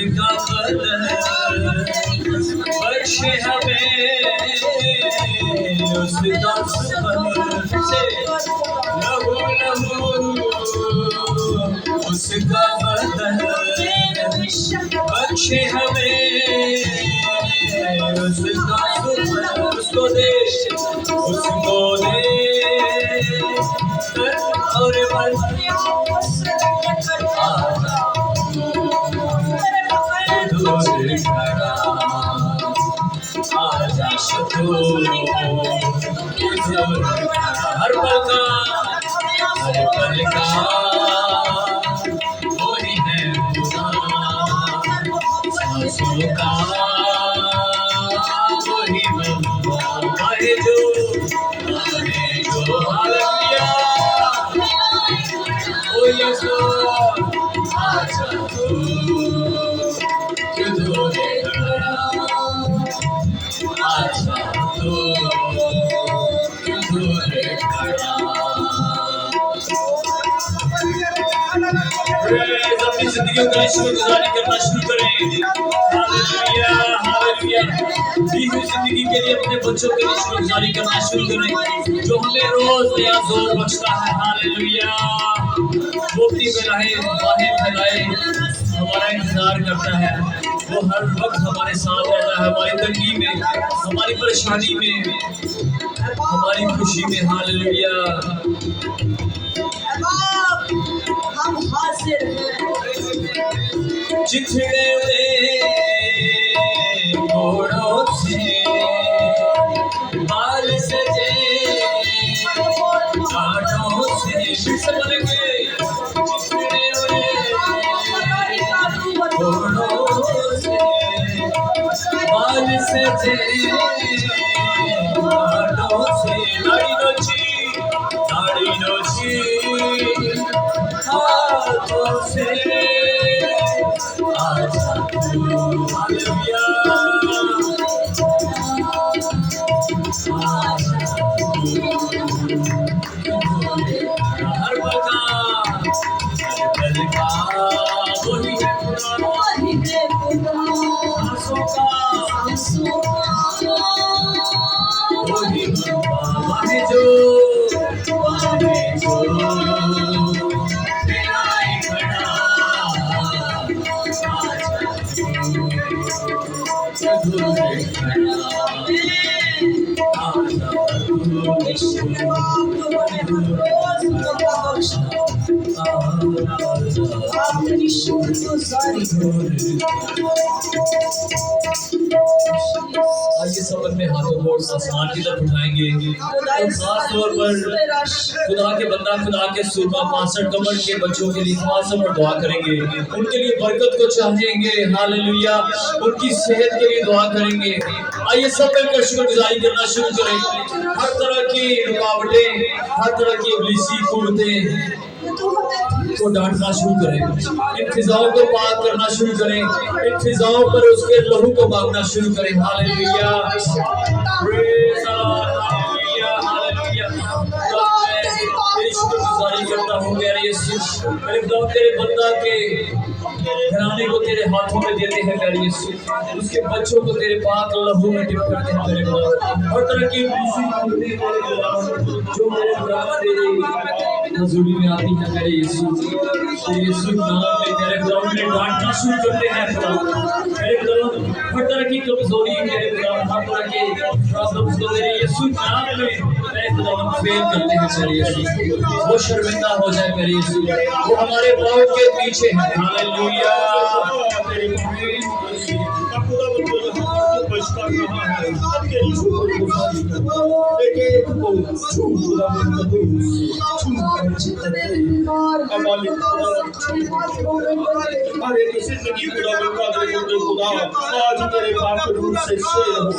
उसका बदन बख्शे हमें, उसका सुबह से लहू लहू उसका बदन बख्शे हमें, उसका सुबह उसको दे और आजा हर पल का वही है सांसों का वही मम्मा है जो हालिया ओ यीशु आजा अपनी जिंदगी का शुक्रगुजारी करना शुरू करें। Hallelujah hallelujah. दी हुई जिंदगी के लिए अपने बच्चों के लिए शुक्रगुजारी करना शुरू करें, जो हमें रोज नया जोर बख्शता है। हालेलुया। वो अपनी बाहें फैलाए हमारा इंतजार करता है। वो हर वक्त हमारे साथ रहता है, हमारी तंगी में, हमारी परेशानी में, हमारी खुशी में। हालेलुया। हम हाजिर हैं चिथड़े घोड़ों से बाल सजे घाटों से चिथड़े घोड़ों से बाल सजे घाटों से नाड़ी नोची हाथों से आजा हालेलुया। हर पल का वही है सांसों का वही मम्मा है जो अपनी शुक्रगुजारी आइए सब अपने हाथों को आसमान की तरफ उठाएंगे और खास तौर पर खुदा के बंदा, खुदा के सूरमा 65 कमर के बच्चों के लिए खास तौर पर दुआ करेंगे, उनके लिए बरकत को चाहेंगे। हालेलुया। उनकी सेहत के लिए दुआ करेंगे। आइए सब मिलकर शुक्रगुजारी करना शुरू करें। हर तरह की रुकावटें, हर तरह की इब्लीसी कुव्वतें को डांटना शुरू करें, इन फिजाओं को पाक करना शुरू करें, इन फिजाओं पर उसके लहू को मांगना शुरू करें। Hallelujah praise hallelujah hallelujah. तेरी शुक्रगुजारी करता हूँ प्यारे यीशु, मेरे खुदा तेरे बंदा के घराने को तेरे हाथों में देते हैं प्यारे यीशु, उसके बच्चों को तेरे पाक लहू में डिप करते हैं मेरे खुदा। हर तरह की जो मेरे खुदा तेरे हजूरी में आती है मेरे यीशु, तेरे यीशु नाम में मेरे खुदा उन्हें डांटना शुरू करते हैं खुदा। मेरे खुदा हर तरह की कमजोरी मेरे खुदा, हर तरह के प्रॉब्लम्स को तेरे यीशु नाम में मेरे खुदा हम फेल करते हैं मेरे यीशु। वो शर्मिंदा हो जाए मेरे यीशु, वो हमारे पाँव के पीछे है। हालेलुया। हर एक जिंदगी खुदावन कादर मुझे खुदा आज तेरे पाक रूह से शेर हो,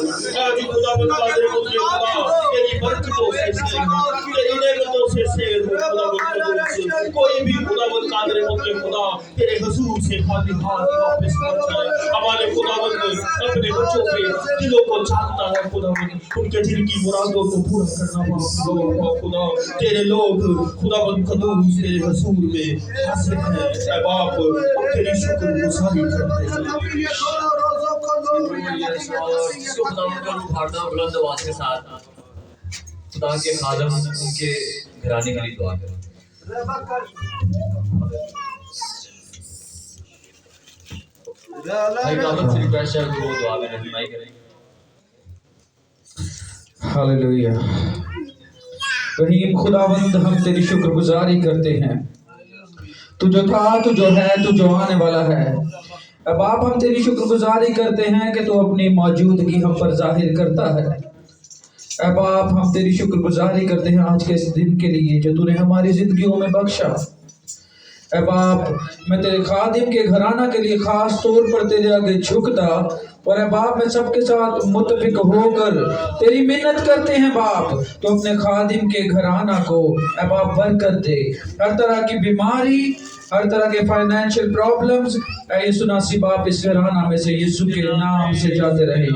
आज खुदावन कादर मुझे खुदा तेरी बरकतों से शेर हो, तेरी नेमतों से शेर हो खुदावन कादर से कोई भी खुदावन कादर मुझे खुदा तेरे हुजूर से खाली हाथ वापस न जाए। हमारे खुदावन अपने बच्चों के दिलों को चाहता है खुदावन, उनके दिल की मुरादों को पूरा करना खुदा तेरे लोग खुदावन कदूस तेरे हुजूर में हाजिर हैं। ऐ बाप तेरी शुक्रगुजारी करते हैं। जिसको खुदावन का रूह भागता है बुलंद आवाज के साथ खुदा के खादम उनके घराने के लिए दुआ करें। भाई कादम से रिक्वेस्ट है कि वो दुआ में रहनुमाई करें। हालेलुया। रहीम खुदावंद हम तेरी शुक्रगुजारी करते हैं, तू जो था, तू जो है, तू जो आने वाला है। अब आप हम तेरी शुक्रगुजारी करते हैं कि तू अपनी मौजूदगी हम पर जाहिर करता है। अब आप हम तेरी शुक्रगुजारी करते हैं आज के इस दिन के लिए जो तूने हमारी जिंदगियों में बख्शा। अब आप मैं तेरे खादिम के घराना के लिए खास तौर पर तेरे आगे झुकता और अब आप मैं सबके साथ मुत्तफिक होकर तेरी मिन्नत करते हैं बाप, तो अपने खादिम के घराना को अब आप बरकत दे। हर तरह की बीमारी, हर तरह के फाइनेंशियल प्रॉब्लम्स यीशु नासी बाप इस घराना में से यीशु के नाम से जाते रहे।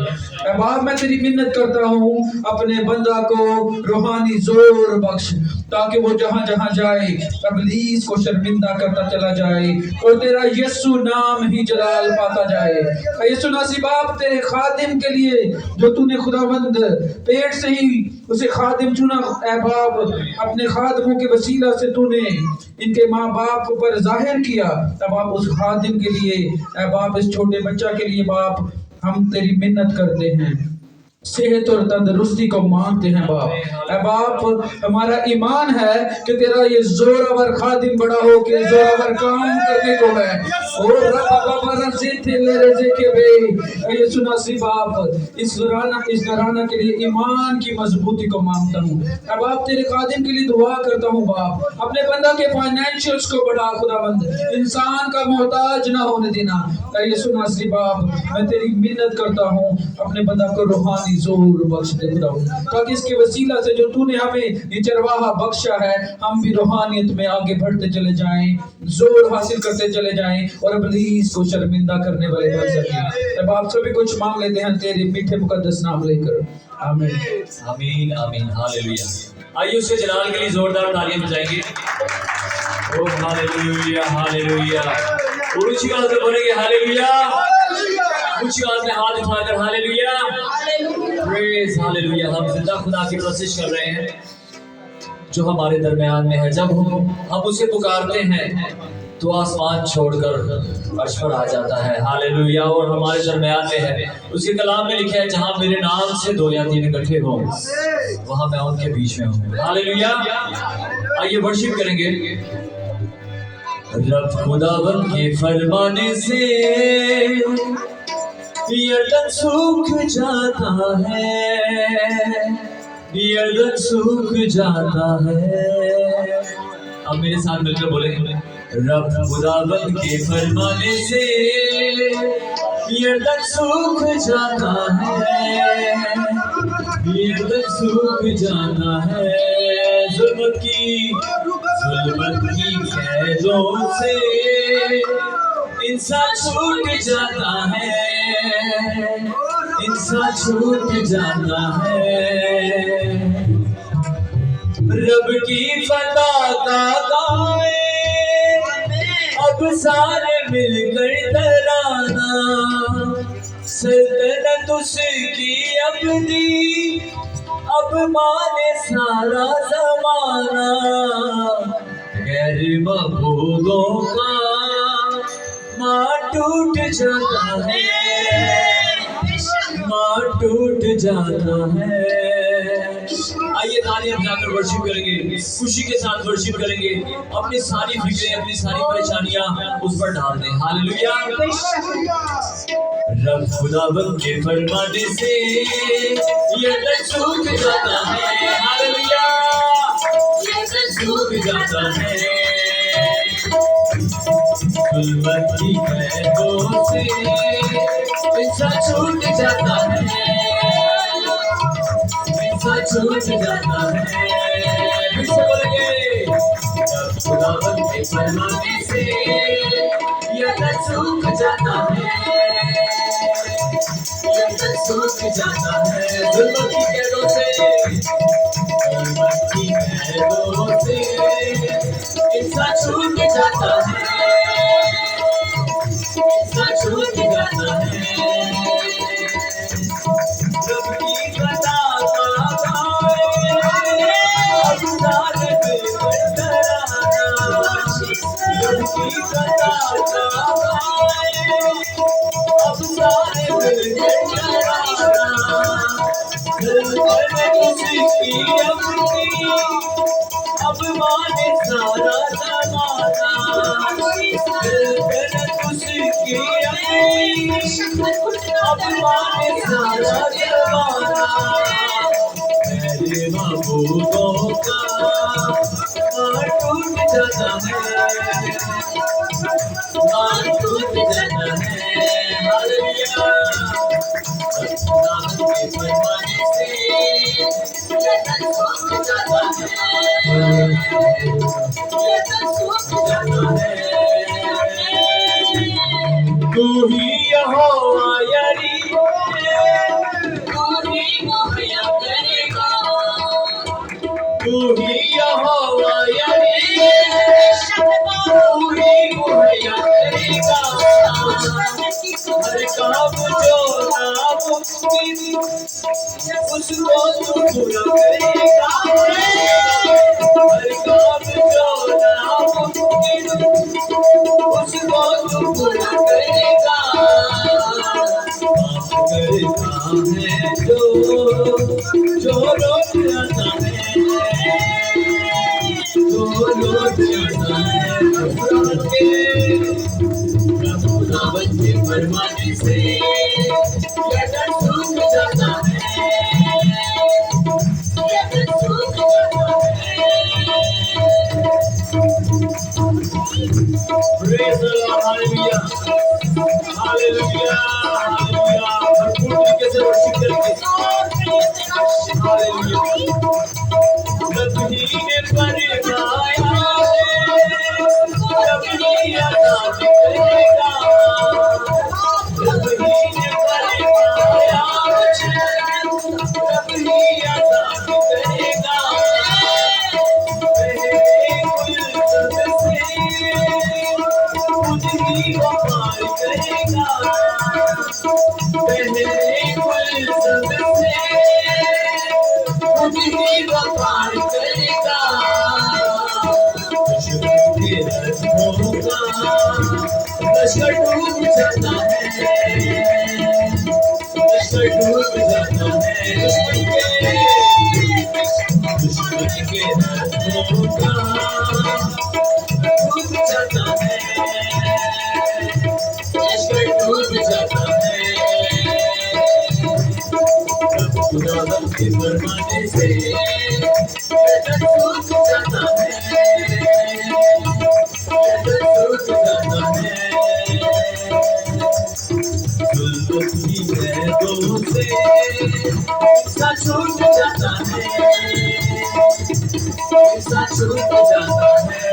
अब आप मैं तेरी मिन्नत करता हूँ अपने बंदा को रूहानी जोर बख्श, ताकि वो जहाँ जहाँ जाए इब्लीस को शर्मिंदा करता चला जाए और तेरा यीशु नाम ही जलाल पाता जाए। यीशु नासी बाप तेरे खादिम के लिए जो तूने खुदावंद पेट से ही उसे खादिम चुना, ऐ बाप अपने खादिमों के वसीला से तूने इनके माँ बाप पर जाहिर किया, तब आप उस खादिम के लिए ऐ बाप इस छोटे बच्चा के लिए बाप हम तेरी मिन्नत करते हैं, सेहत और तंदुरुस्ती को मांगते हैं बाप। ऐ बाप हमारा ईमान है कि तेरा ये जोरावर खादिम बड़ा हो के जोरावर काम करने को है और यीशु नासी बाप इस घराना के लिए ईमान की मजबूती को मांगता हूँ। अब आप तेरे खादिम के लिए दुआ करता हूँ बाप, अपने बंदा के फाइनेंशियल्स को बढ़ा खुदाबंद, इंसान का मोहताज ना होने देना। यीशु नासी बाप मैं तेरी मिन्नत करता हूँ अपने बंदा को रूहानी जोर बख्श दे खुदावंद, ताकि इसके वसीला से जो तूने हमें ये चरवाहा बख्शा है हम भी रूहानियत में आगे बढ़ते चले जाएं, जोर हासिल करते चले जाएं और इब्लीस को शर्मिंदा करने वाले बन सकें। अब आप सभी कुछ मांग लेते हैं तेरे मीठे मुकद्दस नाम लेकर, आमीन आमीन आमीन हालेलुया। आइए उसके जलाल के लिए जोरदार तालियां बजाएंगे। ओ हालेलुया हालेलुया। ऊंची आवाज में बोलेंगे हालेलुया, ऊंची आवाज में हाथ उठाकर हालेलुया, प्रेज हालेलुया। हम जिंदा खुदा की कोशिश कर रहे हैं जो हमारे दरमियान में है। जब हम उसे पुकारते हैं तो आसमान छोड़कर अर्श पर आ जाता है, हालेलुया, और हमारे दरमियान में है। उसके कलाम में लिखा है जहां मेरे नाम से 2 या 3 इकट्ठे हों वहां मैं उनके बीच में हूँ, हालेलुया। आइए वर्शिप करेंगे। रब खुदावन के फरमाने से यर्दन सूख जाता है, यर्दन सूख जाता है। अब मेरे साथ मिलकर बोले, रब खुदावन के फरमाने से यर्दन सूख जाता है, यर्दन सूख जाता है। जुल्मत की कैदों से इंसान छूट जाता है, इंसान छूट जाता है। रब की फता का गाए अब सारे मिलकर तराना, सल्तनत उसकी अपनी अब माने सारा जमाना। गैर मबूदों का माँ टूट जाता है, माँ टूट जाता है। आइए तालियां बजाकर वर्शिप करेंगे, खुशी के साथ वर्शिप करेंगे। अपनी सारी फिक्रें, अपनी सारी परेशानियां उस पर डाल दें, हालेलुया। रब खुदावन के फरमाने से यर्दन सूख जाता है, हालेलुया, यर्दन सूख जाता है। गुलमती कैदों से इंसान छूट जाता है, इंसान छूट जाता है। फिर से बोलेंगे, जब खुदावंद के फरमाने से ये तन सूख जाता है, ये तन सूख जाता है। गुलमती कैदों से, गुलमती कैदों से इंसान छूट जाता है, इंसान छूट जाता है। रब की कथा का गाए, अब सारे बेखबर डराना। रब की कथा का गाए, अब सारे बेखबर डराना। दिल में उसकी अपनी, अब माने सारा जमाना। दिल में उसकी अपनी, अब माने सारा जमाना। मेरे महबूबों का हाथ टूट जाता है, हाथ टूट जाता है। हालेलुया। खुदावंद के फरमाने से ये तन सूख जाता है, ये तन सूख जाता है। तू ही यहोवा यारी, तू ही मुहैया करेगा, तू ही यहोवा यारी, तू ही मुहैया करेगा। हर काम जो नामुमकिन, उसको तू पूरा करेगा। हर काम जो नामुमकिन, उसको तू पूरा करेगा। माफ करता है जो लौट जाता है, जो लौट जाता है। खुदावंद के फरमाने से ये तन सूख जाता है, ये तन सूख जाता है। Praise the Lord, hallelujah, hallelujah, hallelujah। भरपूर तरीके से वर्शिप करेंगे, hallelujah। रब ही ने फरमाया है, रब ही आजाद करेगा। रब ही ने फरमाया है, रब ही आजाद करेगा। पहले गुलशन से खुद ही वो पार करेगा, पहले गुलशन से खुद ही वो पार करेगा। दुश्मन के रथों का लश्कर डूब जाता है, लश्कर डूब जाता है। दुश्मन के रथों का डूब जाता है, लश्कर डूब जाता है। रब खुदावंद के फरमाने से ये तन सूख जाता है, ये तन सूख जाता है। गुलमती कैदों से इंसान छूट जाता है, इंसान छूट जाता है।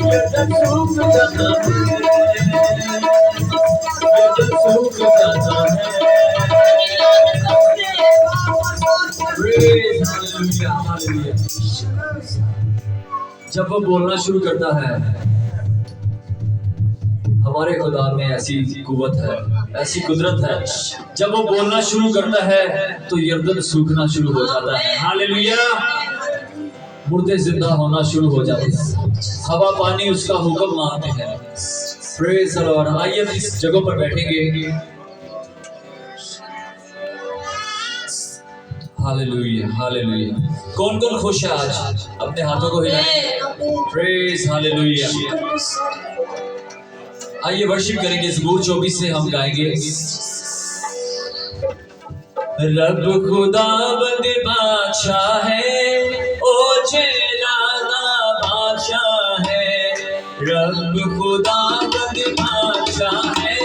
ये तन सूख जाता है, ये तन सूख जाता है। Praise, hallelujah, hallelujah। जब वो बोलना शुरू करता है, हमारे खुदा में ऐसी कुव्वत है, ऐसी कुदरत है। जब वो बोलना शुरू करता है तो यर्दन सूखना शुरू हो जाता है। हालेलुया। मुर्दे जिंदा होना शुरू हो जाते हैं, हवा पानी उसका हुक्म मानते हैं। Praise the lord. आइए इस जगह पर बैठेंगे। Hallelujah, hallelujah. कौन कौन खुश है आज? अपने हाथों को हिलाएं। Praise hallelujah. आइए वर्शिप करेंगे। ज़बूर 24 से हम गाएंगे। रब खुदावंद बादशाह है, ओ चेलाना बादशाह है, रब खुदा बद बादशाह है,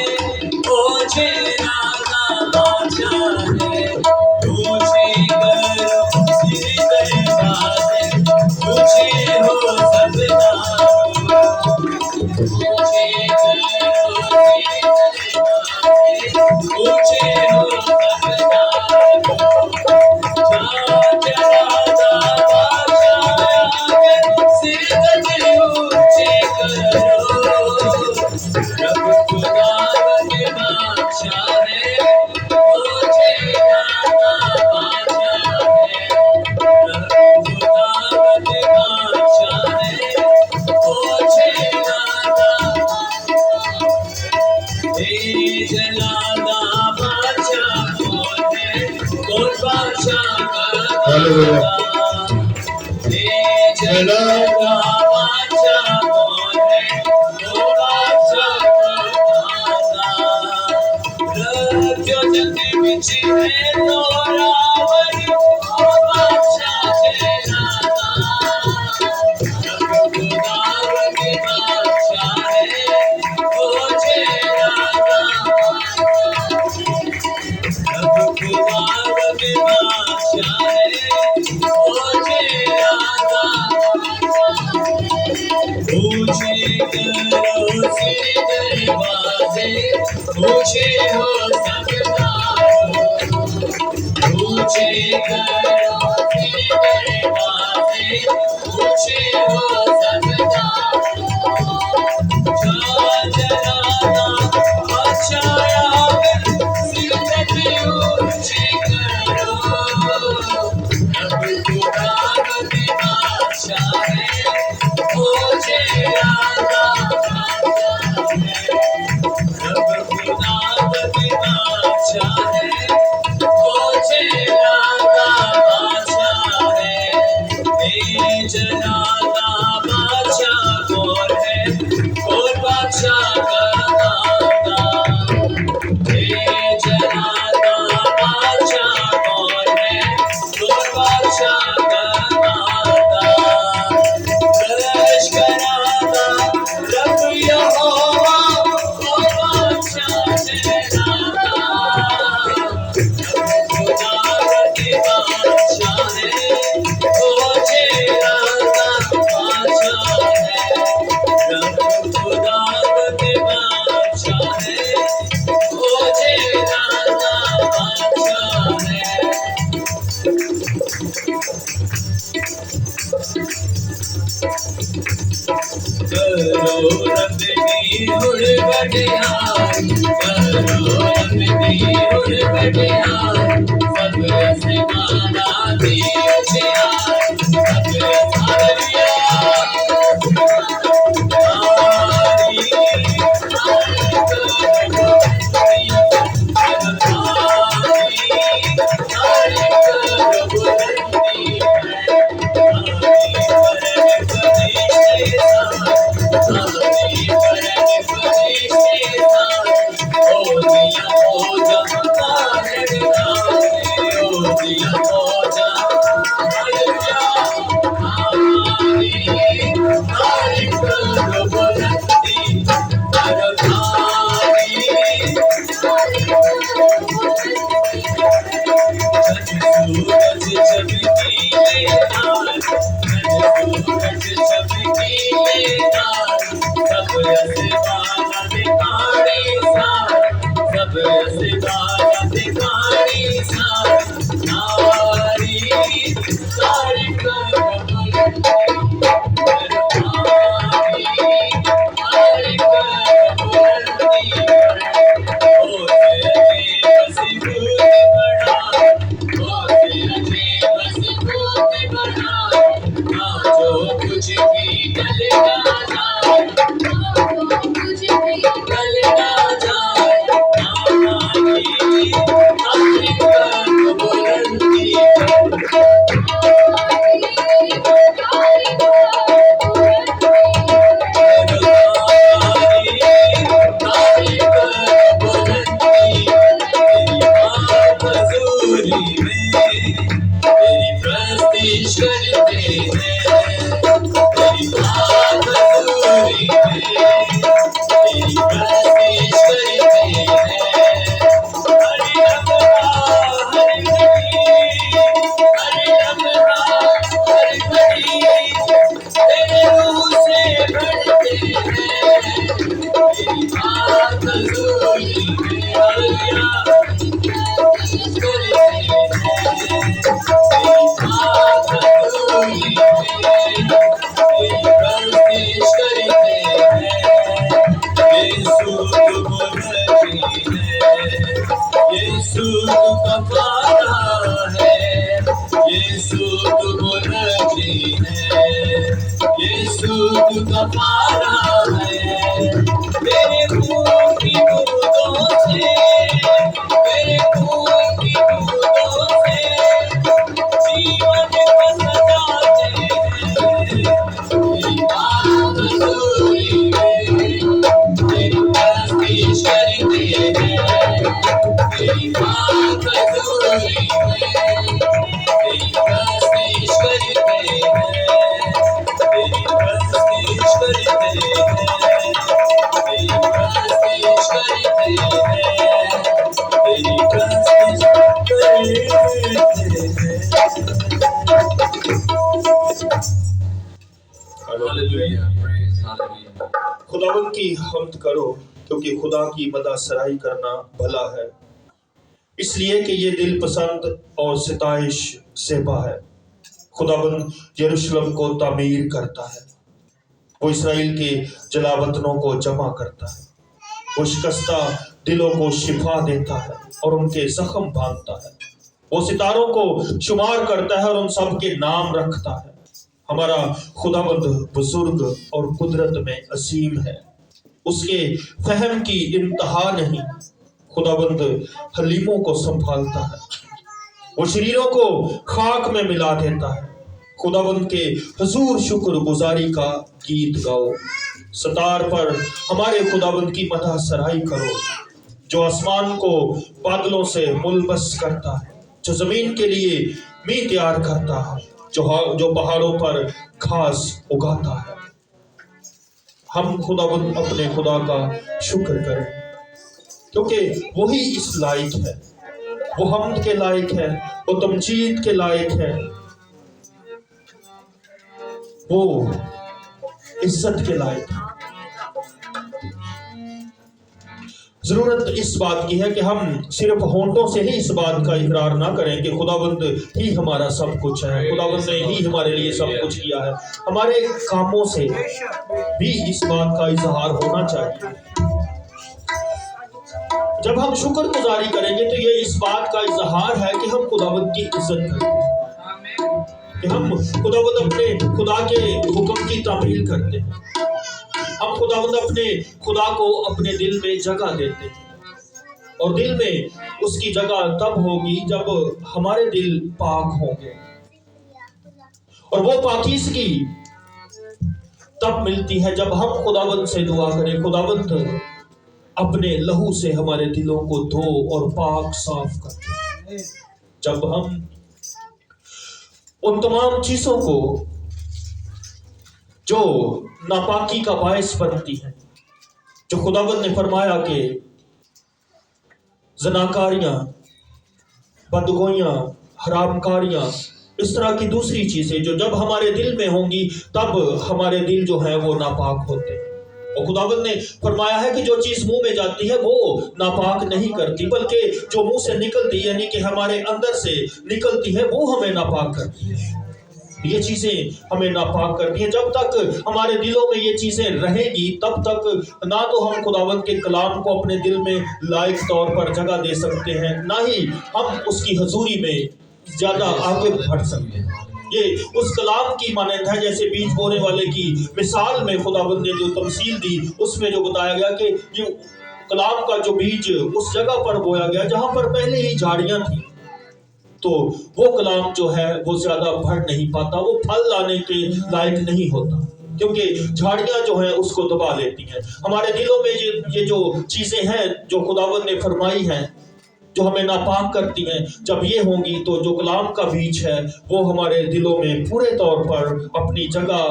ओ चेलाना बादशाह है। ऊंचे करो सिर दरवाजे, ऊंचे हो सब दारों, ऊंचे करो सिर दरवाजे, ऊंचे हो सब दारों। हालेलुया। ऊंचे हो सब दारों, ऊंचे करो सिर दरवाजे, ऊंचे हो सब दारों। जलाना अच्छा आकर सिर ऊंचे करो, रब खुदा बद बादशाह है, ओ चेलाना बादशाह है, रब खुदा बद बादशाह है, ओ चेलाना बादशाह है। ए जलाना बादशाह कौन है, कौन बादशाह का दाता। ए जलाना बादशाह कौन है, कौन बादशाह का दाता। दर्श कराना रब यहोवा, ओ बादशाह चेलाना, रब खुदा बद बादशाह है, ओ चेलाना बादशाह है, रब खुदा बद बादशाह है, ओ चेलाना बादशाह है। करो रब दी हुड़ बड़ियाई, करो रब दी हुड़ बड़ियाई, सब आसमाना दी उजियाई, सब हालेलुया। तारी कुछ भी सूद का पारा है। तेरे खून की बूंदों से, तेरे खून की बूंदों से जीवन को सजाते हैं। तेरी बात अधूरी है, तेरी तस्वीर करते हैं। तेरी बात अधूरी है, तेरी तस्वीर करते हैं। तेरी तस्वीर करते हैं, तेरी तस्वीर करते हैं, तेरी तस्वीर करते हैं। हालेलुया। Praise Hallelujah. खुदावंद की हम्द करो, क्योंकि खुदा की मदद सराही करना भला है, इसलिए कि ये दिल पसंद और सिताइश सेबा है। खुदावंद यरूशलेम को तामीर करता है, वो इसराइल के जलावतनों को जमा करता है, वो शिकस्ता दिलों को शिफा देता है और उनके जख्म बांधता है। वो सितारों को शुमार करता है और उन सब के नाम रखता है। हमारा खुदावंद बुजुर्ग और कुदरत में असीम है, उसके फहम की इंतहा नहीं। खुदावंद हलीमों को संभालता है, वो शरीरों को खाक में मिला देता है। खुदावंद के हुजूर शुक्र गुजारी का गीत गाओ, सतार पर हमारे खुदावंद की मदह सराही करो, जो आसमान को बादलों से मुलबस करता है, जो जमीन के लिए मींह तैयार करता है, जो पहाड़ों पर घास उगाता है। हम खुदावंद अपने खुदा का शुक्र करें, क्योंकि वही इस लायक है, वो हम्द के लायक है, वो तमजीद के लायक है, वो इज्जत के लायक है। जरूरत इस बात की है कि हम सिर्फ होंठों से ही इस बात का इकरार ना करें कि खुदावंद ही हमारा सब कुछ है, खुदावंद ने ही हमारे लिए सब कुछ किया है। हमारे कामों से भी इस बात का इजहार होना चाहिए। जब हम शुक्रगुजारी करेंगे तो ये इस बात का इजहार है कि हम खुदावंद की इज्जत करते हैं, कि हम खुदावंद अपने खुदा के हुक्म की तामील करते हैं, हम खुदावंद अपने खुदा को अपने दिल में जगह देते हैं। और दिल में उसकी जगह तब होगी जब हमारे दिल पाक होंगे, और वो पाकीज़गी तब मिलती है जब हम खुदावंद से दुआ करें, खुदावंद अपने लहू से हमारे दिलों को धो और पाक साफ कर। जब हम उन तमाम चीजों को जो नापाकी का बायस बनती है, जो खुदावंद ने फरमाया कि ज़नाकारियां, बदगोइयां, हरामकारियां, इस तरह की दूसरी चीजें जो जब हमारे दिल में होंगी तब हमारे दिल जो है वो नापाक होते हैं। और खुदावंद ने फरमाया है कि जो चीज मुंह में जाती है वो नापाक नहीं करती, बल्कि जो मुंह से निकलती यानी कि हमारे अंदर से निकलती है वो हमें नापाक करती है। ये चीजें हमें नापाक करती हैं। जब तक हमारे दिलों में ये चीजें रहेंगी तब तक ना तो हम खुदावंद के कलाम को अपने दिल में लायक तौर पर जगह दे सकते हैं, ना ही हम उसकी हजूरी में ज्यादा आगे बढ़ सकते हैं। ये उस कलाम की मानंद है जैसे बीज बोने वाले की मिसाल में खुदावंद ने जो तमसील दी उसमें जो बताया गया कि ये कलाम का जो बीज उस जगह पर बोया गया जहां पर पहले ही झाड़ियां थी, तो वो कलाम जो है वो ज्यादा बढ़ नहीं पाता, वो फल लाने के लायक नहीं होता, क्योंकि झाड़ियां जो हैं उसको दबा लेती हैं। हमारे दिलों में ये जो चीजें हैं जो खुदावंद ने फरमाई हैं जो हमें नापाक करती हैं, जब ये होंगी तो जो कलाम का बीज है वो हमारे दिलों में पूरे तौर पर अपनी जगह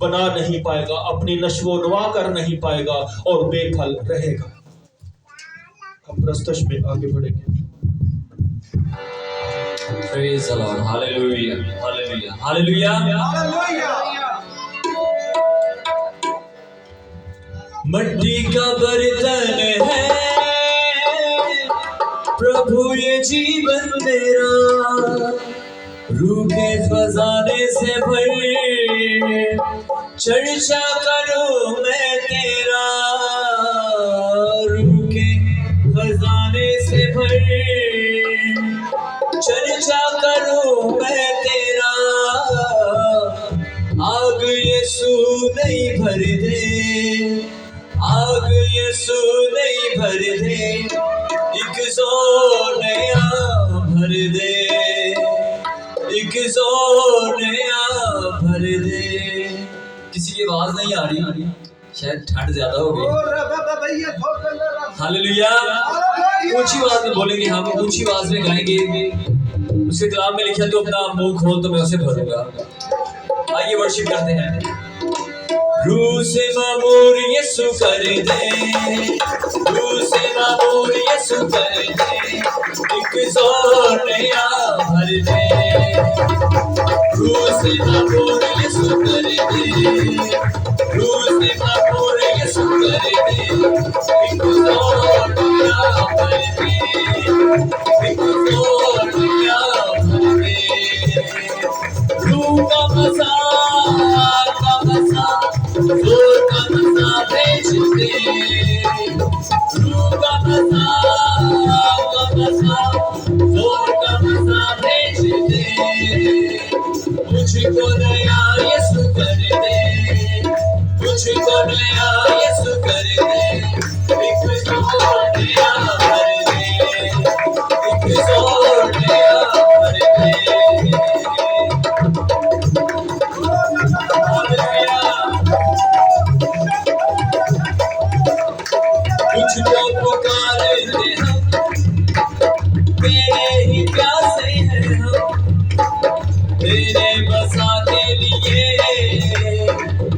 बना नहीं पाएगा, अपनी नशो नवा कर नहीं पाएगा और बेफल रहेगा। हम प्रस्तश में आगे बढ़ेंगे। Praise the Lord. Hallelujah. Hallelujah. Hallelujah. Hallelujah. मट्टी का बर्तन है प्रभु ये जीवन मेरा, रूह के खजाने से भर चर्चा करूं मैं तेरा, रूह के खजाने से भर चर्चा करूं मैं तेरा। आग यीशु ने यसू नहीं भर दे, एक जोर नया भर दे, एक जोर नया भर दे। किसी की आवाज नहीं आ रही, शायद ठंड ज्यादा हो गई। हालेलुया। ऊंची आवाज में बोलेंगे, हम ऊंची आवाज में गाएंगे। उसके कलाम में लिखा तो अपना मुंह खोल तो मैं उसे भरूंगा। आइए वर्शिप करते हैं। रूह से मामूर यसू कर दे, रूह से मामूर यसू कर दे, एक जोर नया भर दे। रूह से मामूर यसू कर दे, रूह से मामूर यसू कर दे, एक जोर नया भर दे, एक जोर नया भर दे। रूह का मज़ा जोर का मज़ा भेज दे, रूह का मज़ा जोर का मज़ा भेज दे। मुझको नया यसू कर दे, मुझको नया यसू कर दे, एक जोर नया भर दे, एक जोर नया भर दे। तुझको पुकारते हम, तेरे ही प्यासे हैं हम, तेरे बसा के लिए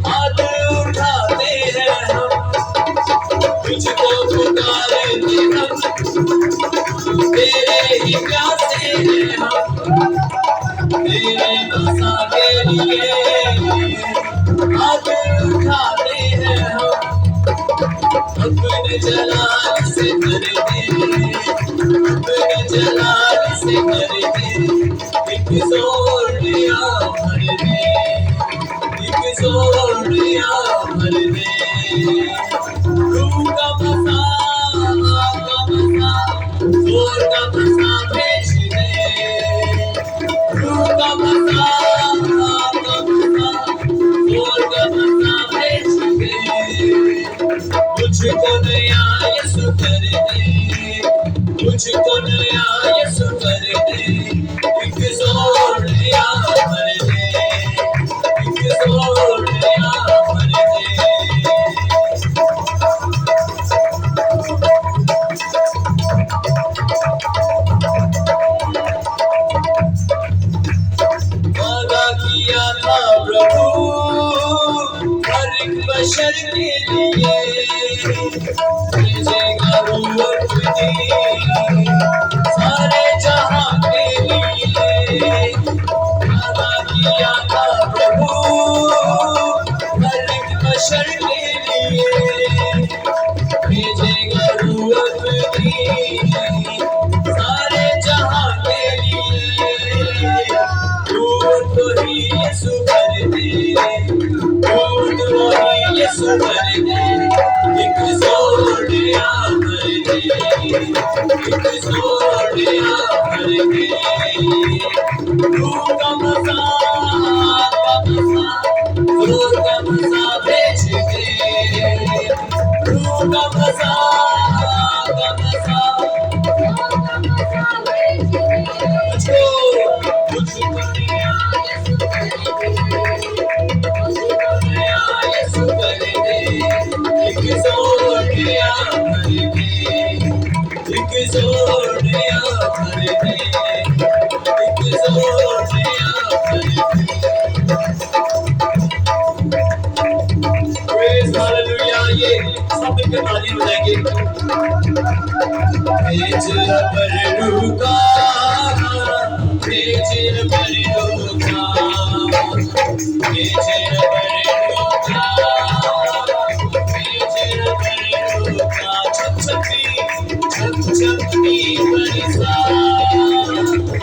हाथ उठाते हैं हम। तुझको पुकारते हम, तेरे ही प्यासे हैं हम, तेरे बसा के लिए हाथ उठाते हैं हम। अपने जलाल से भर दे, अपने जलाल से भर दे, एक जोर नया भर दे, एक जोर नया भर दे। रूह का मज़ा जोर का मज़ा भेज दे, रूह का मज़ा जोर का मज़ा भेज दे। मुझको नया यसू कर दे, मुझको नया यसू कर दे, एक जोर नया भर दे, एक जोर नया भर दे। वादा किया था प्रभु हर एक बशर के लिए, भेजेगा रूह अपनी सारे जहां के लिए। वादा किया था प्रभु हर एक बशर के लिए, भेजेगा रूह अपनी सारे जहां के लिए। रूह तो ही यसू कर दे, रूह तो ही यसू कर दे, एक जोर नया भर दे, एक जोर नया भर दे। रूह का मज़ा जोर का मज़ा भेज दे, रूह का मज़ा मुझको नया यसू कर दे, एक जोर नया भर दे, एक जोर नया भर दे, एक जोर नया भर दे। Praise Hallelujah। ये सब मिलकर ताली बजाएंगे। भेज पर रूह का, भेज पर रूह का, भेज पर रूह का, भेज पर रूह का। छपछपी बरसा,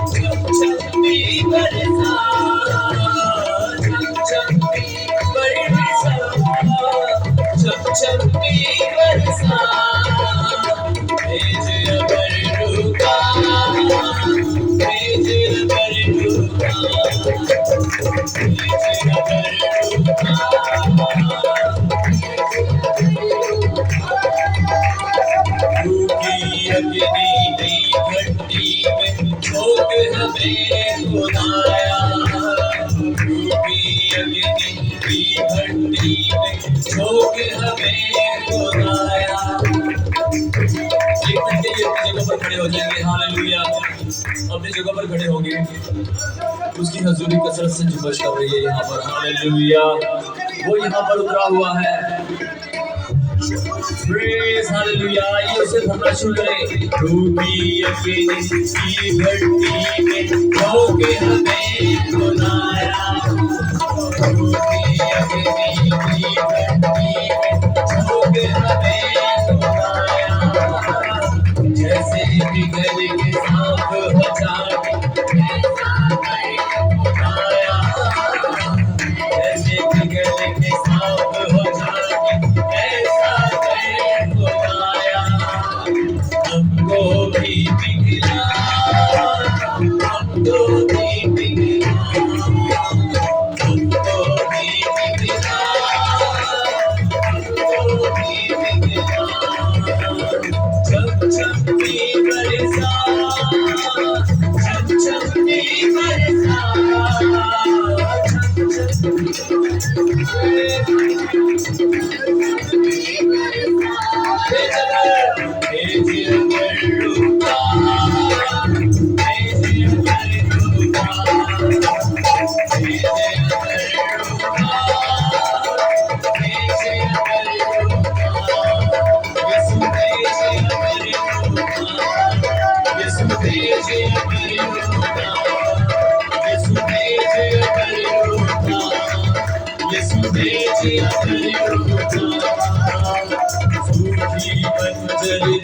छपछपी बरसा, छपछपी बरसा, छपछपी बरसा। भेज पर रूह का, भेज पर रूह का, भेज पर रूह का। अग्नि की भट्टी में झोंक हमें खुदाया, रूपी अग्नि की भट्टी में झोंक हमें खुदाया। एक मिनट के लिए अपनी जगह पर खड़े हो जाएंगे। हालेलुया, अपनी जगह पर खड़े होंगे। उसकी हजूरी कसरत से जुबश कर रही है यहाँ पर। हालेलुया, वो यहाँ पर उतरा हुआ है। प्रेज़ हालेलुया, आइए उसे भरना शुरू करें। रूपी अग्नि की भट्टी में झोंक हमें खुदाया, रूपी अग्नि की भट्टी में झोंक हमें खुदाया। जैसे पिघल के साफ हो जाए खुदाया, जैसे पिघल के साफ हो जाए ऐसा कर खुदाया। हमको भी पिघला, हमको भी पिघला, हमको भी पिघला, हमको भी पिघला। छम छमती बरसा, छम छमती बरसा,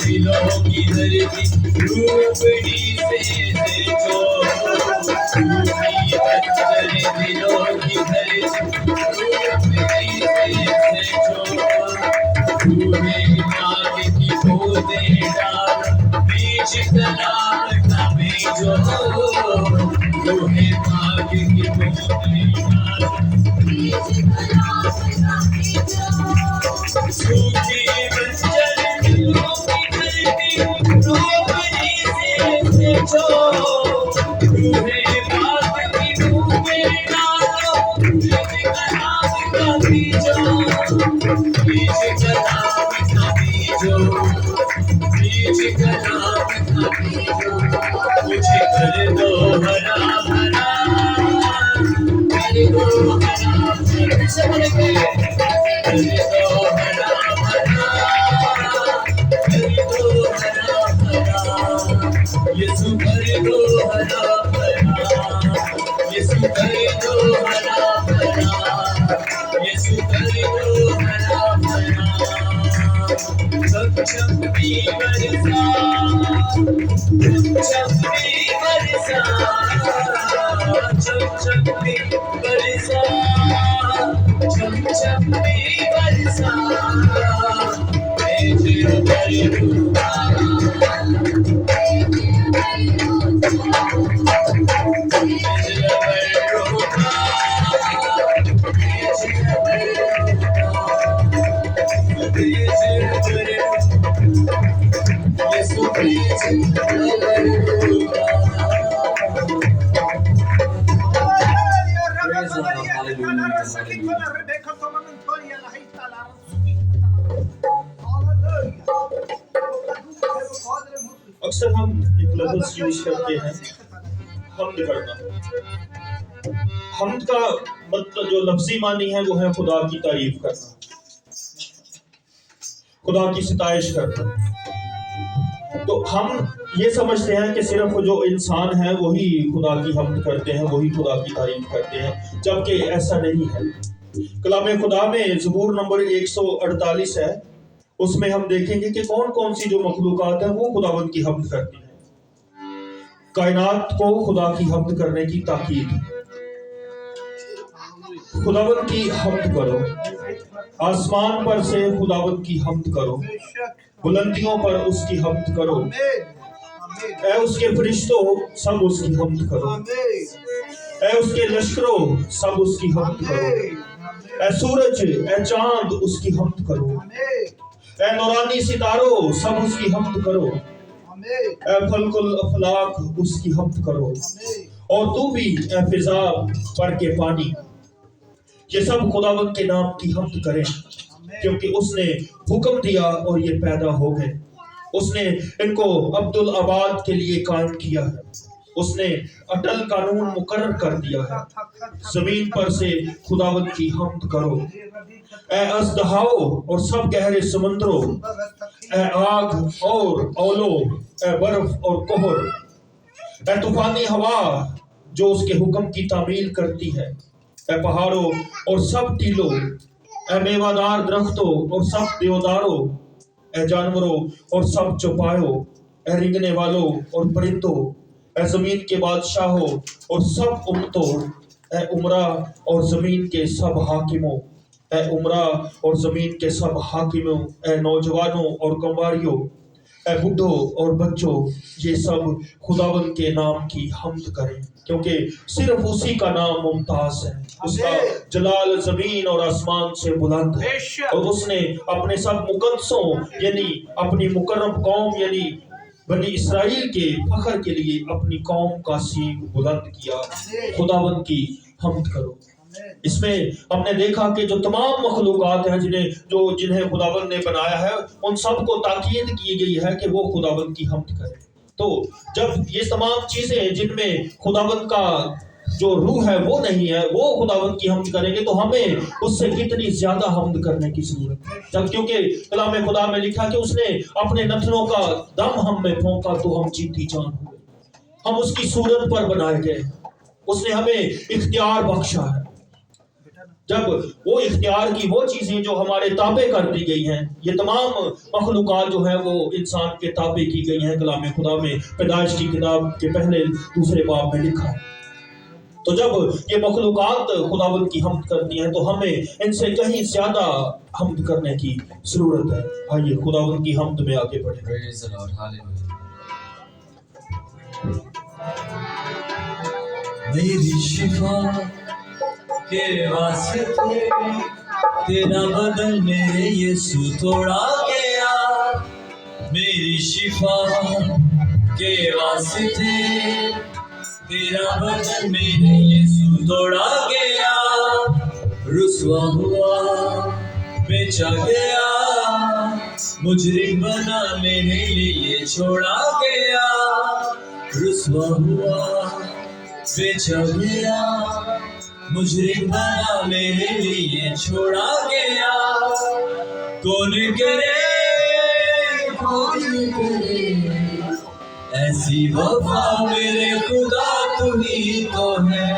दिलों की धरती रूपड़ी से देखो, दिलों की धरती रूपड़ी से देखो। तुम्हें नाग की गोदे डाल, बीच तालाब का बीजो, तुम्हें नाग की गोदे डाल, बीच तालाब का बीजो। सूखी बंजर दिलों की धरती रूपड़ी से देखो, तुम्हें नाग की गोदे डालो, बीच तालाब का बीजो, बीच तालाब का बीजो, बीच तालाब का बीजो। मुझे कर दो हरा भरा, कर दो हरा भरा, सब लगे कर दो हरा भरा, कर दो हरा भरा। यीशु कर दो हरा भरा, यीशु कर दो हरा भरा, यीशु कर दो हरा भरा। चमचमी बरसा, चमचमी बरसा, चमचमी बरसा, चमचमी बरसा। तेरे बरसा, अक्सर हम एक लफ्ज़ यूज करते हैं, हम्द करना। हम्द का मतलब जो लफ्जी मानी है वो है खुदा की तारीफ करना, खुदा की सिताइश करना। तो हम ये समझते हैं कि सिर्फ जो इंसान है वही खुदा की हम्द करते हैं, वही खुदा की तारीफ करते हैं, जबकि ऐसा नहीं है। कलाम खुदा में ज़बूर नंबर 148 है, उसमें हम देखेंगे कि कौन कौन सी जो मखलूकात है वो खुदावंद की हम्द करती है। कायनात को खुदा की हम्द करने की ताकीद, खुदावंद की हम्द करो, आसमान पर से खुदावंद की हम्द करो, बुलंदियों पर उसकी हम्द करो, ऐ उसके फरिश्तों सब उसकी हम्द करो, ऐ उसके लश्करों सब उसकी हम्द करो, ऐ सूरज ऐ चांद उसकी हम्द करो, ऐ नूरानी सितारों सब उसकी हम्द करो, ऐ फलकुल अफलाक उसकी हम्द करो, और तू भी ऐ फिजा बढ़ के पानी। ये सब खुदावंद के नाम की हम्द करें, क्योंकि उसने हुक्म दिया और ये पैदा हो गए। उसने इनको अब्दुल आबाद के लिए कायम किया है। उसने अटल कानून मुकर्रर कर दिया है। जमीन पर से खुदावंद की हम्द करो। ऐ अजदहाओ और सब गहरे समुद्रों, ऐ आग और ओलो, ऐ बर्फ और कोहर, ऐ तूफानी हवा जो उसके हुक्म की तामील करती है, ऐ पहाड़ों और सब टीलों, ऐ मेवादार दरख्तों और सब देवदारों, ऐ जानवरों और सब चौपायों, ऐ रिंगने वालों और परिंदों, ऐ जमीन के बादशाहों और सब उम्मतों, ऐ उमरा और जमीन के सब हाकिमों, ऐ उमरा और जमीन के सब हाकिमों, ऐ नौजवानों और कंवारियों, ऐ बूढ़ों और बच्चों, ये सब खुदावंद के नाम की हम्द करें, क्योंकि सिर्फ उसी का नाम मुमताज है। उसका जलाल जमीन और आसमान से बुलंद है, और उसने अपने सब मुकद्दसों यानी अपनी मुकर्रम कौम यानी बनी इसराइल के फखर के लिए अपनी कौम का सींग बुलंद किया। खुदावंद की हम्द करो। इसमें हमने देखा कि जो तमाम मखलूकात हैं जिन्हें खुदावंद ने बनाया है, उन सबको ताकीद की गई है कि वो खुदावंद की हम्द करें। तो जब ये तमाम चीजें जिनमें खुदावंद का जो रूह है वो नहीं है, वो खुदावंद की हम्द करेंगे, तो हमें उससे कितनी ज्यादा हम्द करने की जरूरत है। जब क्योंकि कलाम खुदा में लिखा कि उसने अपने नथनों का दम हम में फूंका तो हम जीती जान हुए। हम उसकी सूरत पर बनाए गए। उसने हमें इख्तियार बख्शा है। जब वो इख्तियार की वो चीजें जो हमारे ताबे कर दी गई हैं, ये तमाम मखलूकात जो है वो इंसान के ताबे की गई हैं। कलाम खुदा में पैदाइश की किताब के पहले दूसरे बाब में लिखा है। तो जब ये मखलूकात खुदावंद की हम्द करती हैं, तो हमें इनसे कहीं ज्यादा हम्द करने की जरूरत है। आइए खुदावंद की हम्द में आगे बढ़े। मेरी शिफा के वास्ते तेरा बदन मेरे यीशु तोड़ा गया। मेरी शिफा के वास्ते तेरा बदन मेरे यीशु तोड़ा गया। रुसवा हुआ बेचा गया, मुजरिम बना मेरे लिए छोड़ा गया। रुसवा हुआ बेचा गया, मुजरिम बना मेरे लिए छोड़ा गया। कौन करे ऐसी वफा मेरे खुदा, तू ही तो है,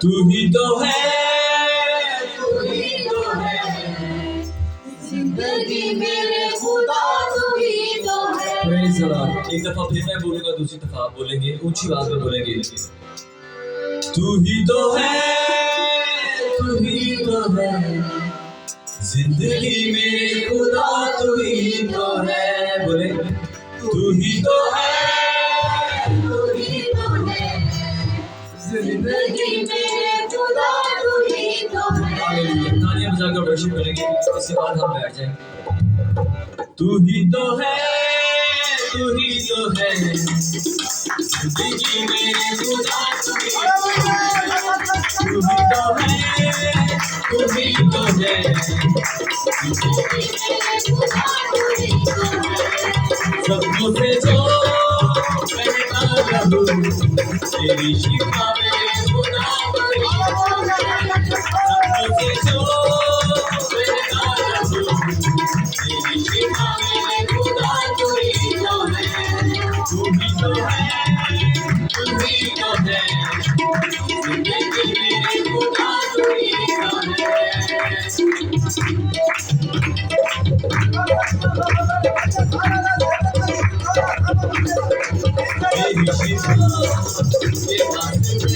तू ही तो है, तू ही तो है जिंदगी मेरे खुदा, तू ही तो है। एक दफा फिर मैं बोलूंगा, दूसरी दफा आप बोलेंगे, ऊंची आवाज में बोलेंगे। तू ही तो है, तू ही तो है जिंदगी मेरे खुदा, तू ही तो है। बोले तू ही तो है, तू ही तो है जिंदगी मेरे खुदा, तू ही तो है। तालियां बजा कर वर्शिप करेंगे, इसके बाद हम बैठ जाएंगे। तू ही तो है, तू ही तो है जिंदगी मेरे खुदा, तू ही तो है, तू ही तो है, तू ही तो है जिंदगी मेरे खुदा, तू ही तो है। सबको से जो कहता रहूं, तेरी शिफा मेरे खुदा, तू ही तो है। सबको से जो कहता रहूं, तेरी शिफा मेरे खुदा, तू ही तो है। तू ही तो है, तू ही तो है जिंदगी मेरे खुदा, तू ही तो है। मेरी शिफा के वास्ते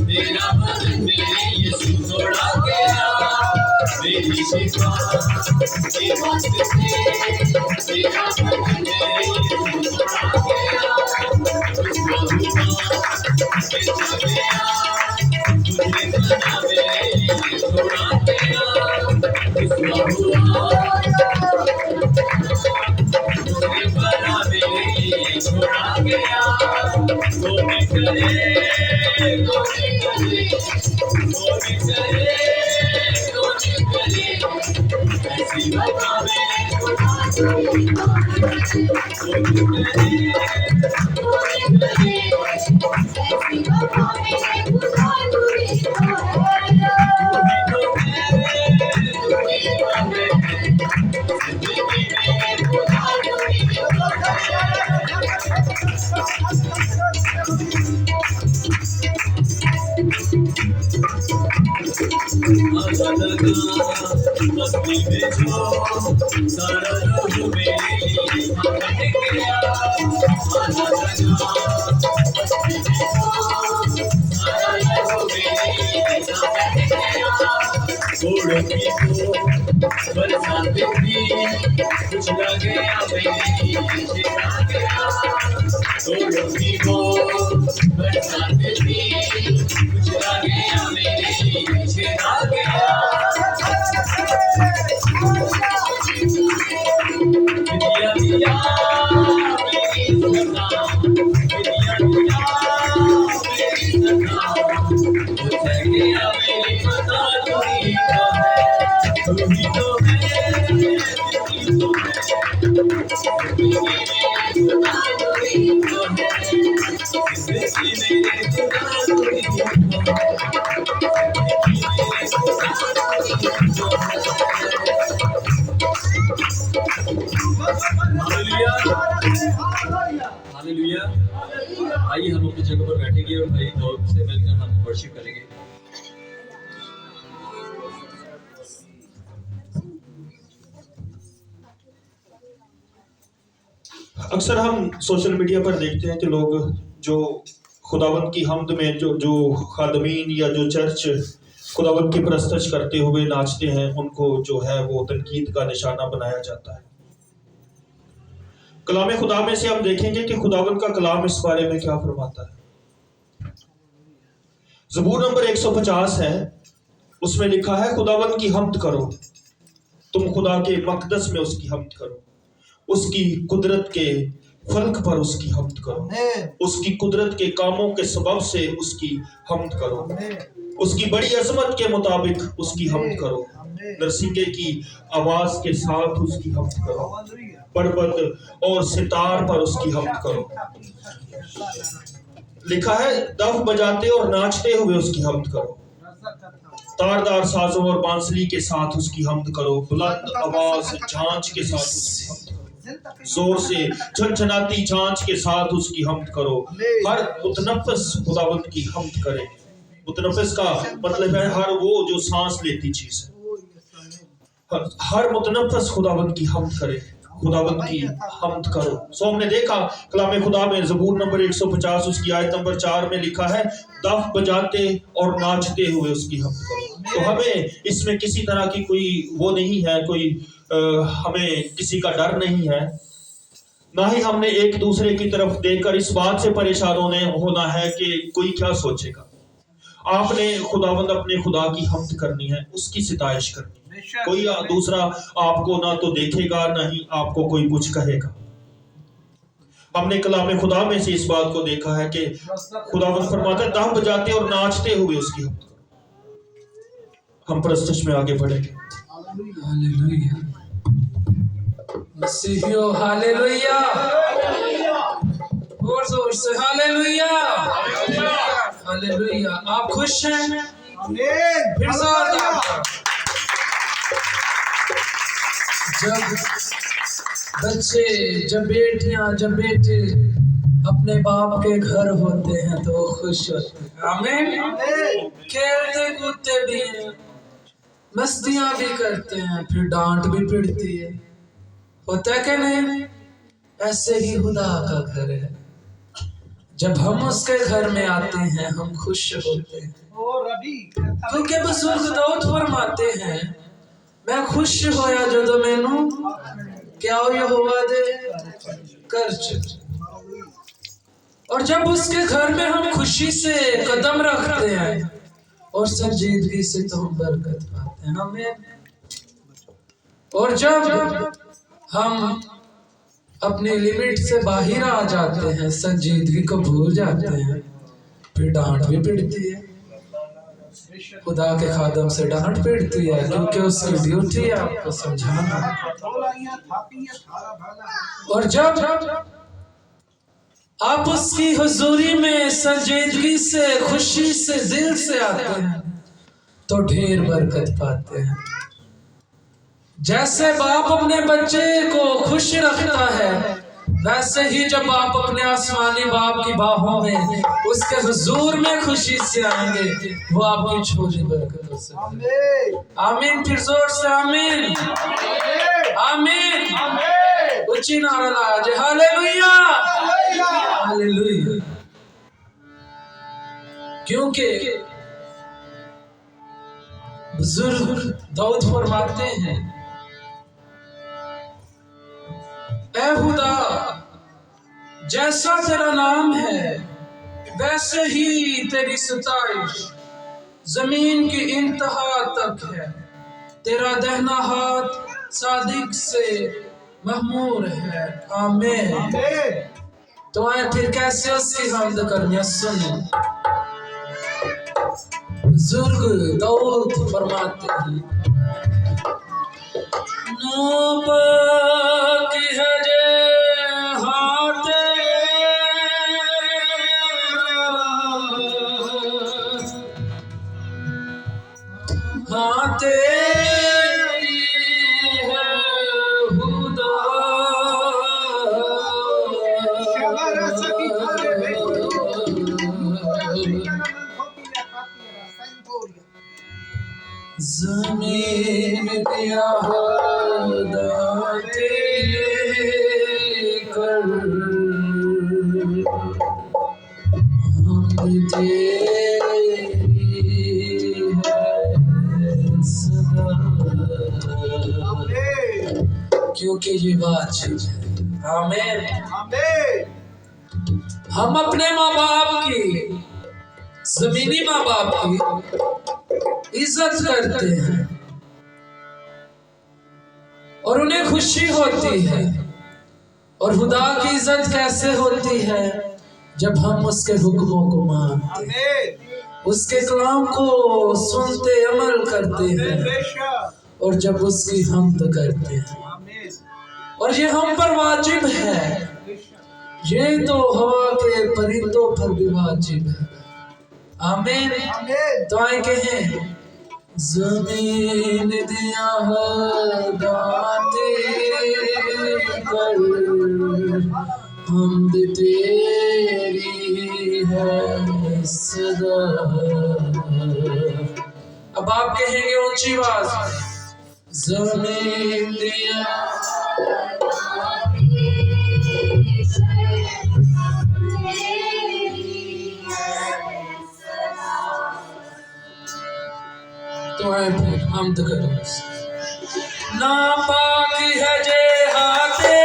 तेरा बदन मेरे यीशु तोड़ा गया। मेरी शिफा के वास्ते तेरा बदन मेरे यीशु तोड़ा गया। रुसवा हुआ बेचा गया, तुझे बना मेरे लिए छोड़ा गया। रुसवा हुआ मुझे बना मेरे गया कोने करे ऐसी वफा मेरे खुदा मस्ती में जो सारा रूह मेरे भटक गया सारा रूह मेरे भटक गया छोड़ो की तो बरसात भी कुछ ना गया मेरे पीछे आ गया छोड़ो की वो बरसात भी कुछ ना गया मेरे पीछे आ गया दिया दिया मेरी सदा दिया दिया मेरी सदा मुझे गया मेरी सदा तू ही तो है तू ही तो है तू ही तो है हालेलुया। आइए हम अपनी जगह पर बैठेंगे और भाई गौरव से मिलकर हम वर्शिप करेंगे। अक्सर हम सोशल मीडिया पर देखते हैं कि लोग जो खुदावंद की हमद में जो खादमीन या जो चर्च खुदावंद की परस्तश करते हुए नाचते हैं, उनको जो है वो तनकीद का निशाना बनाया जाता है। कलाम खुदा में से हम देखेंगे कि खुदावंद का कलाम इस बारे में क्या फरमाता है। ज़बूर नंबर 150 है, उसमें लिखा है खुदावंद की हमद करो, तुम खुदा के मकदस में उसकी हमद करो, उसकी कुदरत के फल्क पर उसकी हमद करो, उसकी कुदरत के कामों के सबब से उसकी हमद करो, उसकी बड़ी अजमत के मुताबिक उसकी हमद करो, नरसिंगे की आवाज के साथ उसकी हमद करो, पर्वत और सितार पर उसकी हमद करो। लिखा है दफ बजाते और नाचते हुए उसकी हमद करो, तारदार साजों और बांसुरी के साथ उसकी हमद करो, बुलंद आवाज झांझ के साथ उसकी हमद करो, जोर से झनझनाती झांझ के साथ उसकी हमद करो। हर मुतनफ्फिस खुदावंद की हमद करे। मुतनफ्फिस का मतलब है हर वो जो सांस लेती चीज है। हर मुतनफ्फिस खुदावंद की हमद करे, खुदावंद की हमद करो। सो हमने देखा कलाम खुदा में ज़बूर नंबर 150 उसकी आयत नंबर 4 में लिखा है दफ बजाते और नाचते हुए उसकी हमद करो। तो हमें इसमें किसी तरह की कोई वो नहीं है, कोई हमें किसी का डर नहीं है, ना ही हमने एक दूसरे की तरफ देखकर इस बात से परेशान होना है कि कोई क्या सोचेगा। आपने खुदावंद अपने खुदा की हमद करनी है, उसकी सिताइश करनी है। कोई दूसरा आपको ना तो देखेगा, ना ही आपको कोई कुछ कहेगा। हमने कलाम खुदा में से इस बात को देखा है कि खुदावंद फरमाता है दफ बजाते और नाचते हुए उसकी हमद करो। हम परस्तश में आगे बढ़ेंगे। हालेलुया मसीहियो, हालेलुया, और जोर से हालेलुया, हालेलुया। आप खुश हैं? फिर जोरदार। जब बच्चे, जब बेटियां, जब बेटे अपने बाप के घर होते हैं तो वो खुश होते हैं। आमीन। खेलते कूदते भी हैं, मस्तियां भी करते हैं, फिर डांट भी पड़ती है, होता है कि नहीं? ऐसे ही खुदा का घर है। जब हम उसके घर में आते हैं हम खुश होते हैं, क्योंकि बुजुर्ग दाऊद फरमाते हैं मैं खुश होया जदों मैनू क्या यहोवा दे कर चुके। और जब उसके घर में हम खुशी से कदम रखते हैं और संजीदगी से तो हम बरकत पाते हैं। हमें और जब हम अपनी लिमिट से बाहर आ जाते हैं, संजीदगी को भूल जाते हैं, फिर डांट भी पड़ती है। खुदा के खादम से डांट पड़ती है क्योंकि उसकी ड्यूटी है आपको समझाना। और जब आप उसकी हुजूरी में संजीदगी से, खुशी से, दिल से आते हैं तो ढेर बरकत पाते हैं। जैसे बाप अपने बच्चे को खुश रखता है, वैसे ही जब आप अपने आसमानी बाप की बाहों में, उसके हुजूर में खुशी से आएंगे, वो आपकी छोटी बरकतों से। आमीन। फिर जोर से आमीन, आमीन। उच्ची नारा लाजे, हालेलुया, हालेलुया। क्योंकि बुजुर्ग दाऊद फरमाते हैं, ऐ खुदा जैसा तेरा नाम है वैसे ही तेरी सताइश जमीन की इंतहा तक है। तेरा दहना हाथ सादिक से महमूर है। आमीन। तो आए फिर कैसे उसकी हमद करनी सुने। बुजुर्ग दाऊद फरमाते हैं, नापाक है जे हाथ हाथ जमीन दिया दाते कर हम तेरी है सदा, क्योंकि ये वाजिब है। आमीन। हम अपने माँ बाप की, जमीनी माँ बाप की इज्जत करते हैं और उन्हें खुशी होती है। और खुदा की इज्जत कैसे होती है? जब हम उसके हुक्मों को मानते, उसके कलाम को सुनते, अमल करते हैं और जब उसकी हमद करते हैं। और ये हम पर वाजिब है, ये तो हवा के परिंदों पर भी वाजिब है। आमीन। तो आए कहें, जमीन दिया दाते कर हमद तेरी है सदा। अब आप कहेंगे ऊंची आवाज, जमीन दिया तो है हम तो करो ना पाकी है जे हाथे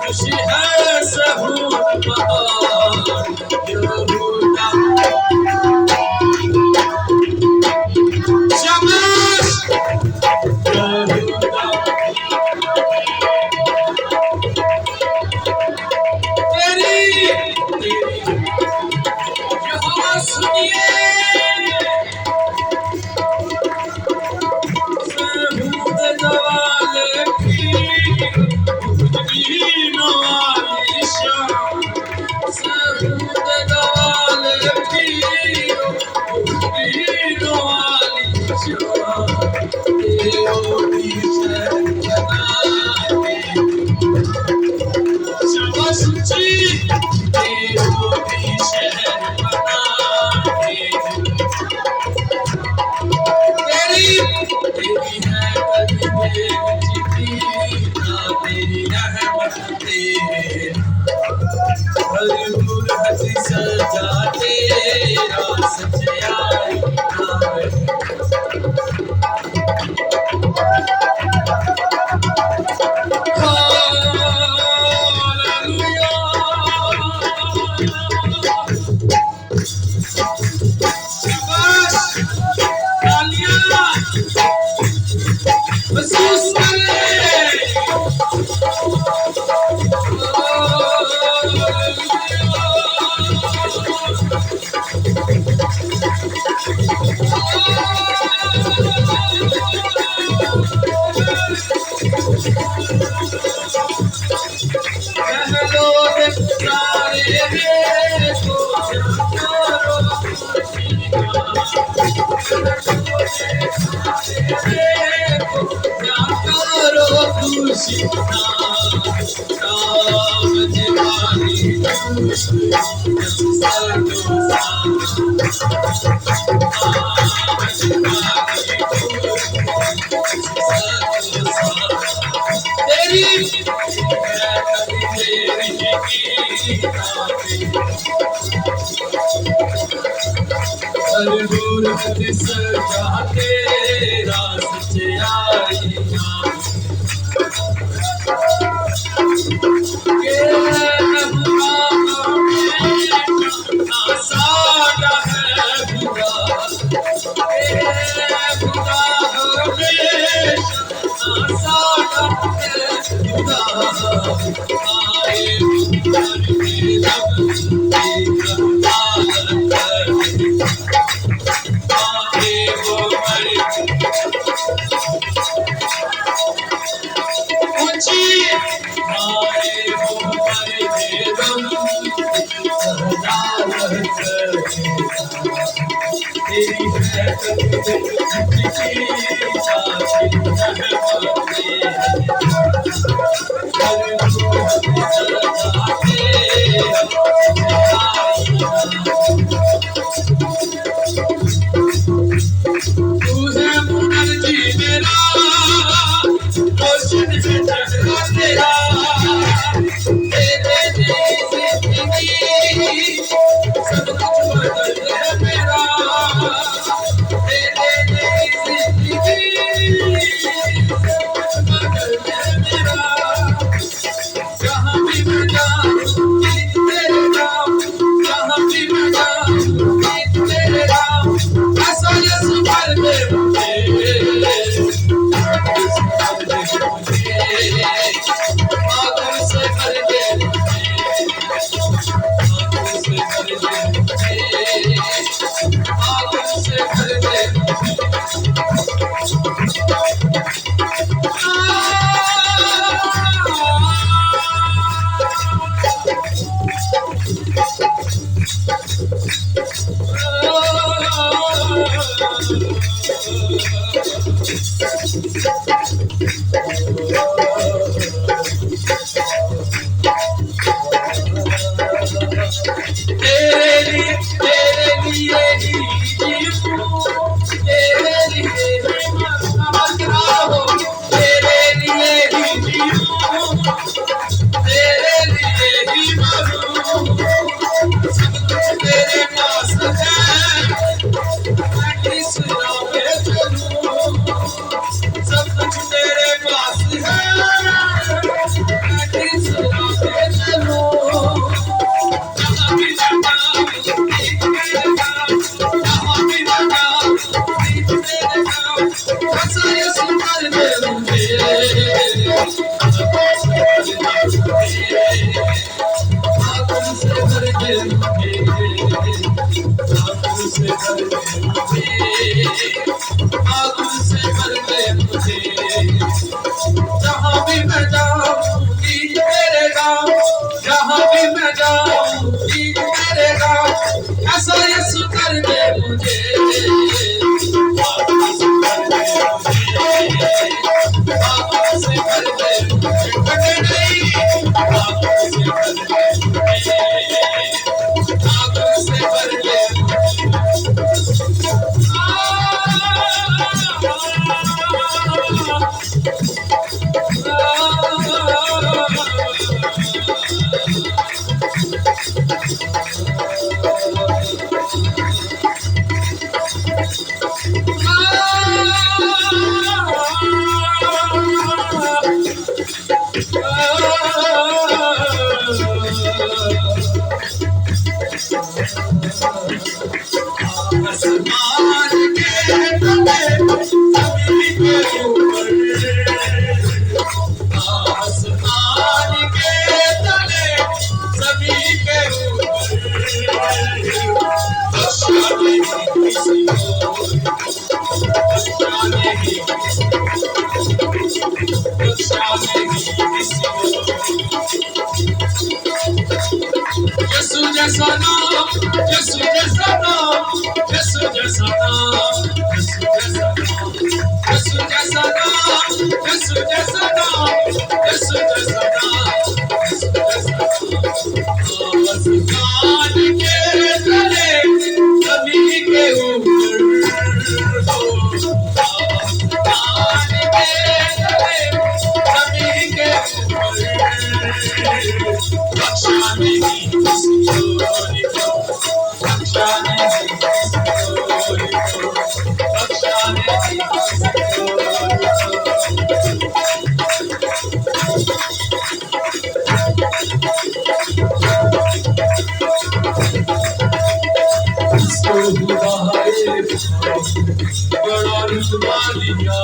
खुशी है सहूर बहार Thank you. से भर दे मुझे, आग से भर दे मुझे। जहाँ भी मैं जाऊँ गीत तेरे गाऊँ, जहाँ भी मैं जाऊँ गीत तेरे गाऊँ, ऐसा यीशु कर दे मुझे। आग से भर दे मुझे, आग से भर दे मुझे, ठंड नहीं, आग से भर दे मुझे, आग से भर दे आसमान के तले जमीन के ऊपर, आसमान के तले जमीन के ऊपर, बख्शा नहीं किसी को, बख्शा नहीं, बख्शा नहीं किसी को। यीशु जैसा नाम, यीशु जैसा नाम, यीशु जैसा नाम, यीशु जैसा नाम, यीशु जैसा नाम, यीशु जैसा नाम, यीशु जैसा नाम, यीशु जैसा नाम। आसमान के तले जमीन के ऊपर, आसमान के तले जमीन के ऊपर, बख्शा नहीं किसी को, बख्शा नहीं किसी को, बख्शा नहीं किसी को। इसको खुदा है बड़ा रुतबा दिया,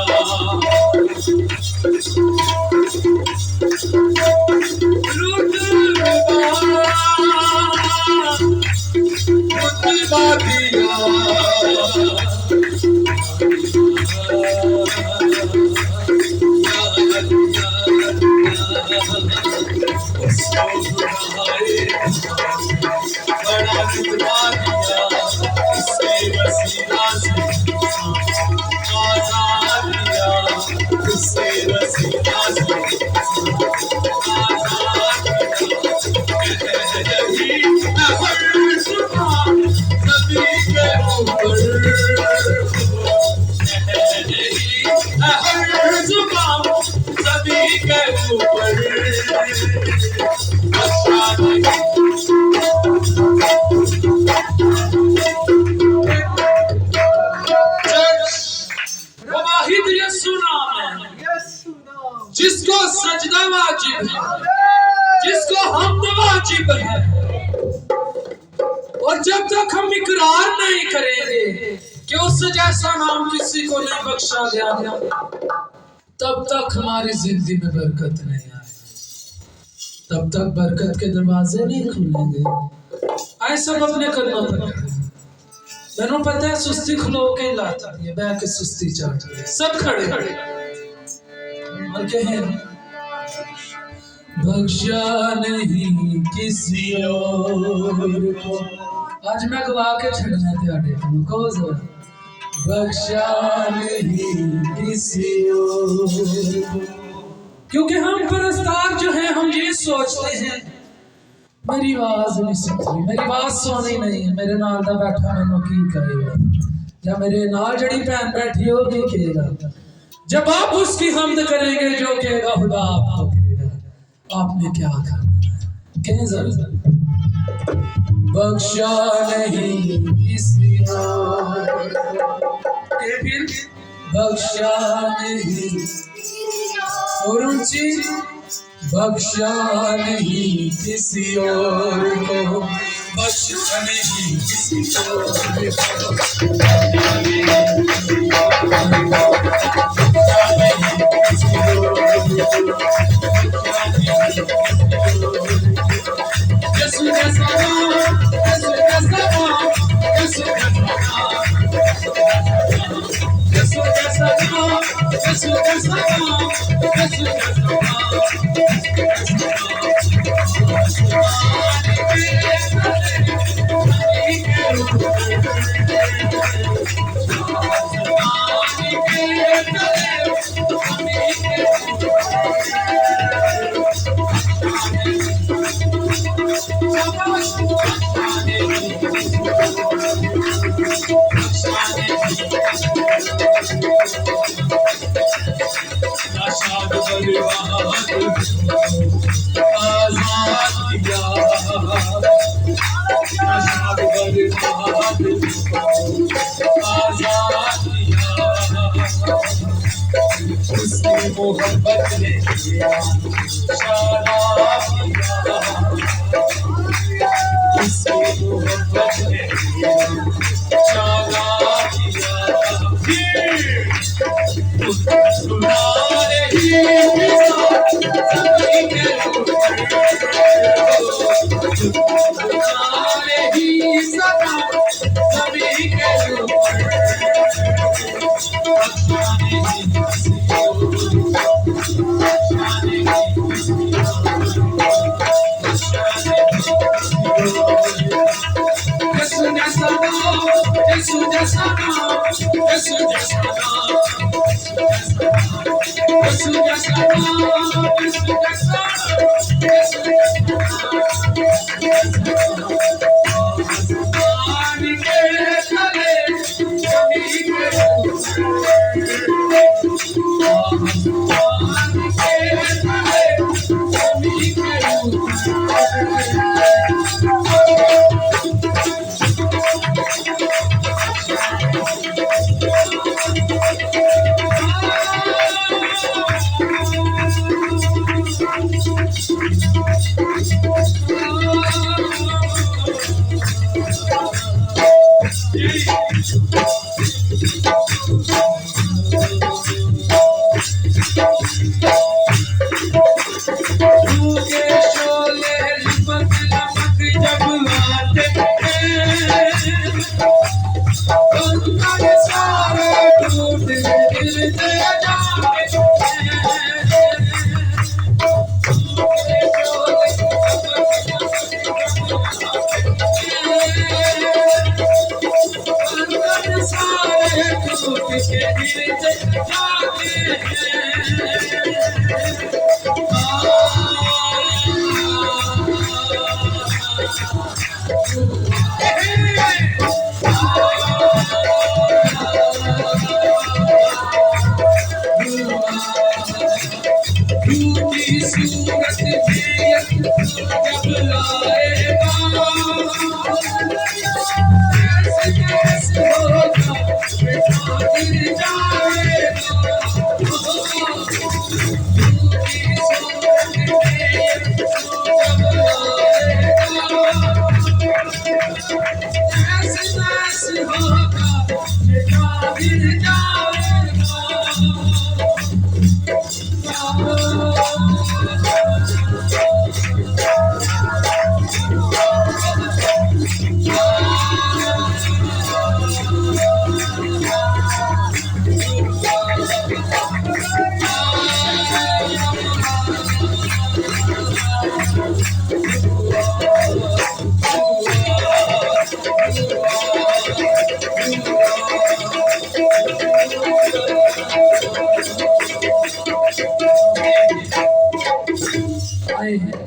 रुतबा दिया, इसको खुदा है बड़ा रुतबा दिया, इसके वसीला से आज़ाद दिया, इसके वसीला से आज़ाद दिया। मैं हर जुबान नबी के ऊपर, मैं हर जुबान नबी के ऊपर, बख्शा नहीं। वाहिद यीशु नाम है जिसको सजदा वाजिब है, जिसको हमद वाजिब है। और जब तक हम इकरार नहीं करेंगे कि उस जैसा नाम किसी को नहीं बख्शा गया, तब तक हमारी जिंदगी में बरकत नहीं आएगी, तब तक बरकत के दरवाजे नहीं खुलेंगे। आए सब अपने कदमों पर खड़े। मैंने पता है सुस्ती खुलो के लाता है, बैठ के सुस्ती चाट रहे सब खड़े खड़े और कहें बख्शा नहीं किसी और को। आज मैं गवा के छड़ना थे को जरा, बख्शा नहीं किसी और को। क्योंकि हम परस्तार जो हैं हम ये सोचते हैं मेरी आवाज नहीं सुनती, मेरी आवाज सोनी नहीं है, मेरे नाल दा बैठा मैनू की कहेगा, या मेरे नाल जड़ी भैन बैठी होगी कहेगा। जब आप उसकी हमद करेंगे जो कहेगा खुदा आपको कहेगा। आपने क्या करना है, कहें जरा बख्शा नहीं किसी और के, फिर बख्शा नहीं और ऊंची बख्शा नहीं किसी और को, बख्शा नहीं किसी और को। मोहब्बत ने किया शादाब किया, इसकी मोहब्बत ने किया शादाब किया। तुम्हारे ही सभी के तुम्हारे ही सभी के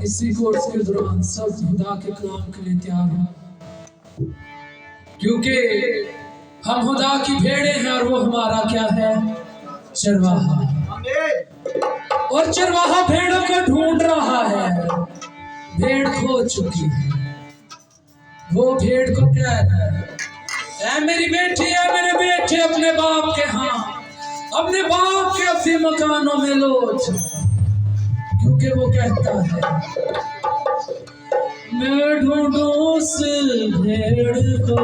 इसी कोर्स के दौरान सब खुदा के कलाम के लिए तैयार हो, क्योंकि हम खुदा की भेड़े हैं और वो हमारा क्या है, चरवाहा। और चरवाहा भेड़ों को ढूंढ रहा है, भेड़ खो चुकी है। वो भेड़ को कह रहा है, ऐ मेरी बेटी है, मेरे बेटे अपने बाप के यहाँ, अपने बाप के अपने मकानों में लौट, क्योंकि वो कहता है मैं ढूंढूं उस भेड़ को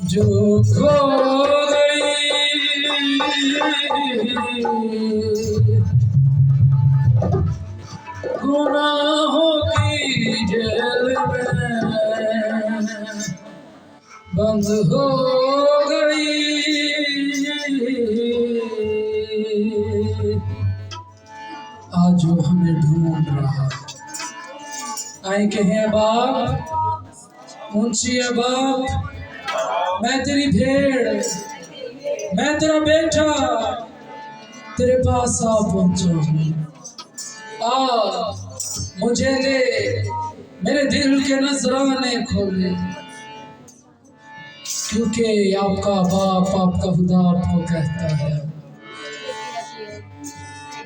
जो खो गई, गुनाहों की जेल में बंद हो गई। दुआएं कहें बाप, ऊंची है बाप, मैं तेरी भेड़, मैं तेरा बेटा तेरे पास आ पहुंचा हूं। आ मुझे ले, मेरे दिल के नजराने खोले, क्योंकि आपका बाप, आपका खुदा आपको कहता है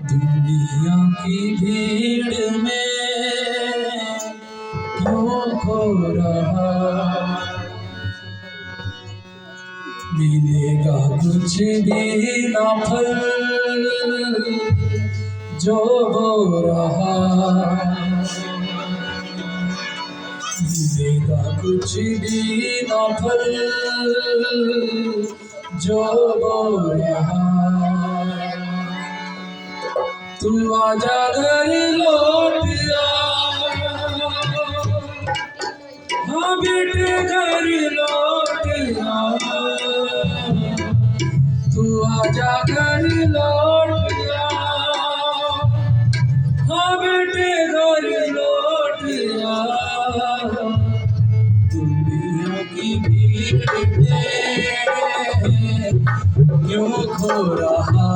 दुनिया की भीड़ में क्यों खो रहा, मिलेगा कुछ भी ना फल जो बो रहा, मिलेगा कुछ भी ना फल जो बो रहा। तू आजा घर लौट आ, हाँ बेटे घर लौट आ, तू आजा घर लौट आ, हाँ बेटे घर लौट आ। दुनिया की भीड़ में क्यों खो रहा,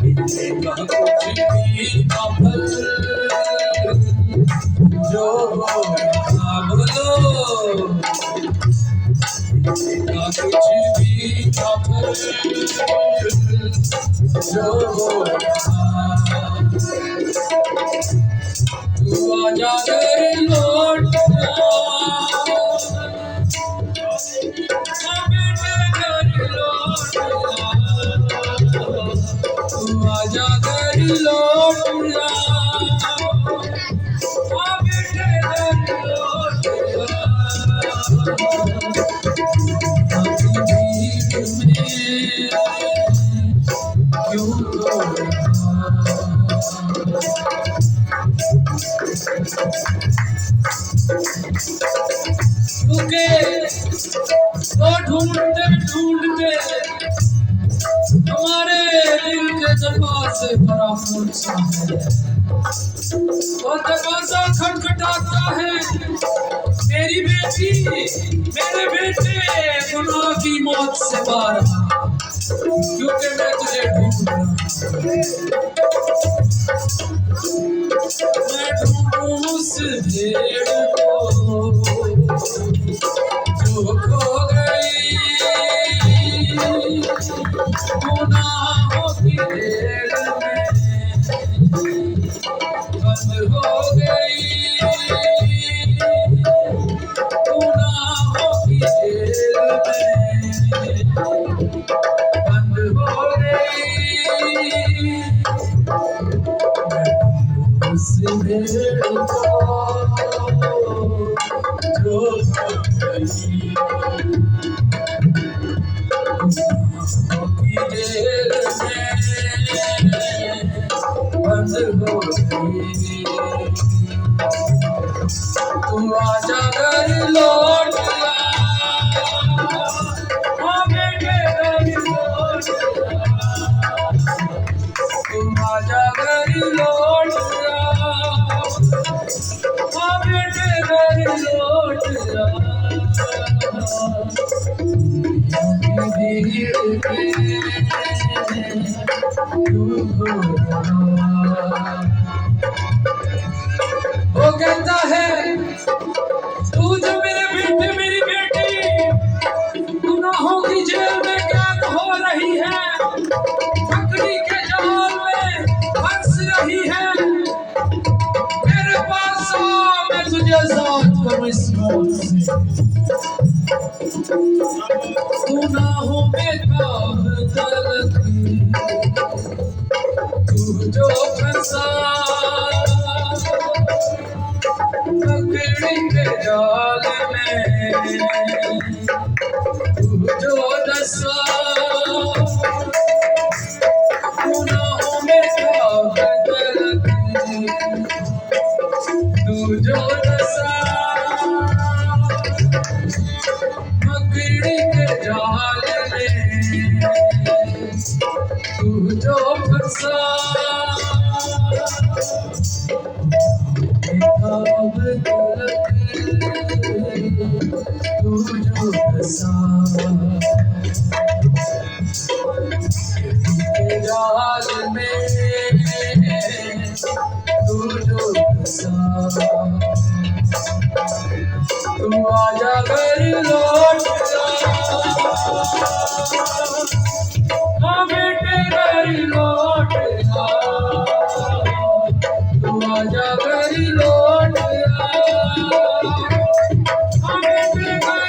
मिलेगा कुछ भी ना फल जो हो रहा, बोलो मिलेगा कुछ भी ना फल जो हो रहा। तू आजा घर लौट आ, बेटे घर लौट आ, तू आजा घर लौट आ, बेटे घर लौट आ। भीड़ में क्यों खो रहा, क्योंकि वो ढूंढते ढूंढते हमारे दिल के दरवाजे पर आ पहुंचा है, वो दरवाजा खटखटाता है, मेरी बेटी, मेरे बेटे गुनाह की मौत से बाहर, क्योंकि मैं तुझे ढूंढ रहा हूं। मैं ढूंढूं उस भेड़ को जो खो गई गुनाहों की भेड़ में, बंद हो गई गुनाहों की भेड़ में, बंद हो गई उस भेड़ को जो खो गई गुनाहों की जेल में, बंद हो गई। तू आजा घर लौट आ, हाँ बेटे घर लौट आ, तू आजा घर लौट आ, हाँ बेटे घर लौट आ। भीड़ में क्यों खो रहा, वो कहता है तू जो मेरे बेटे मेरी बेटी गुनाहों की जेल में कैद हो रही है, मकड़ी के जाल में फंस रही है, मेरे पास आ, मैं तुझे आजाद करूं इस मौत से। गुनाहों में काम गलती, तू जो फंसा मकड़ी के जाल में, तू जो दसा गुनाहों में काम गलती, तू जो दसा मकड़ी के जाल में, तू जो फंसा तू आजा घर लौट हाँ बेटे घर लौट तू आजा घर लौट हाँ बेटे घर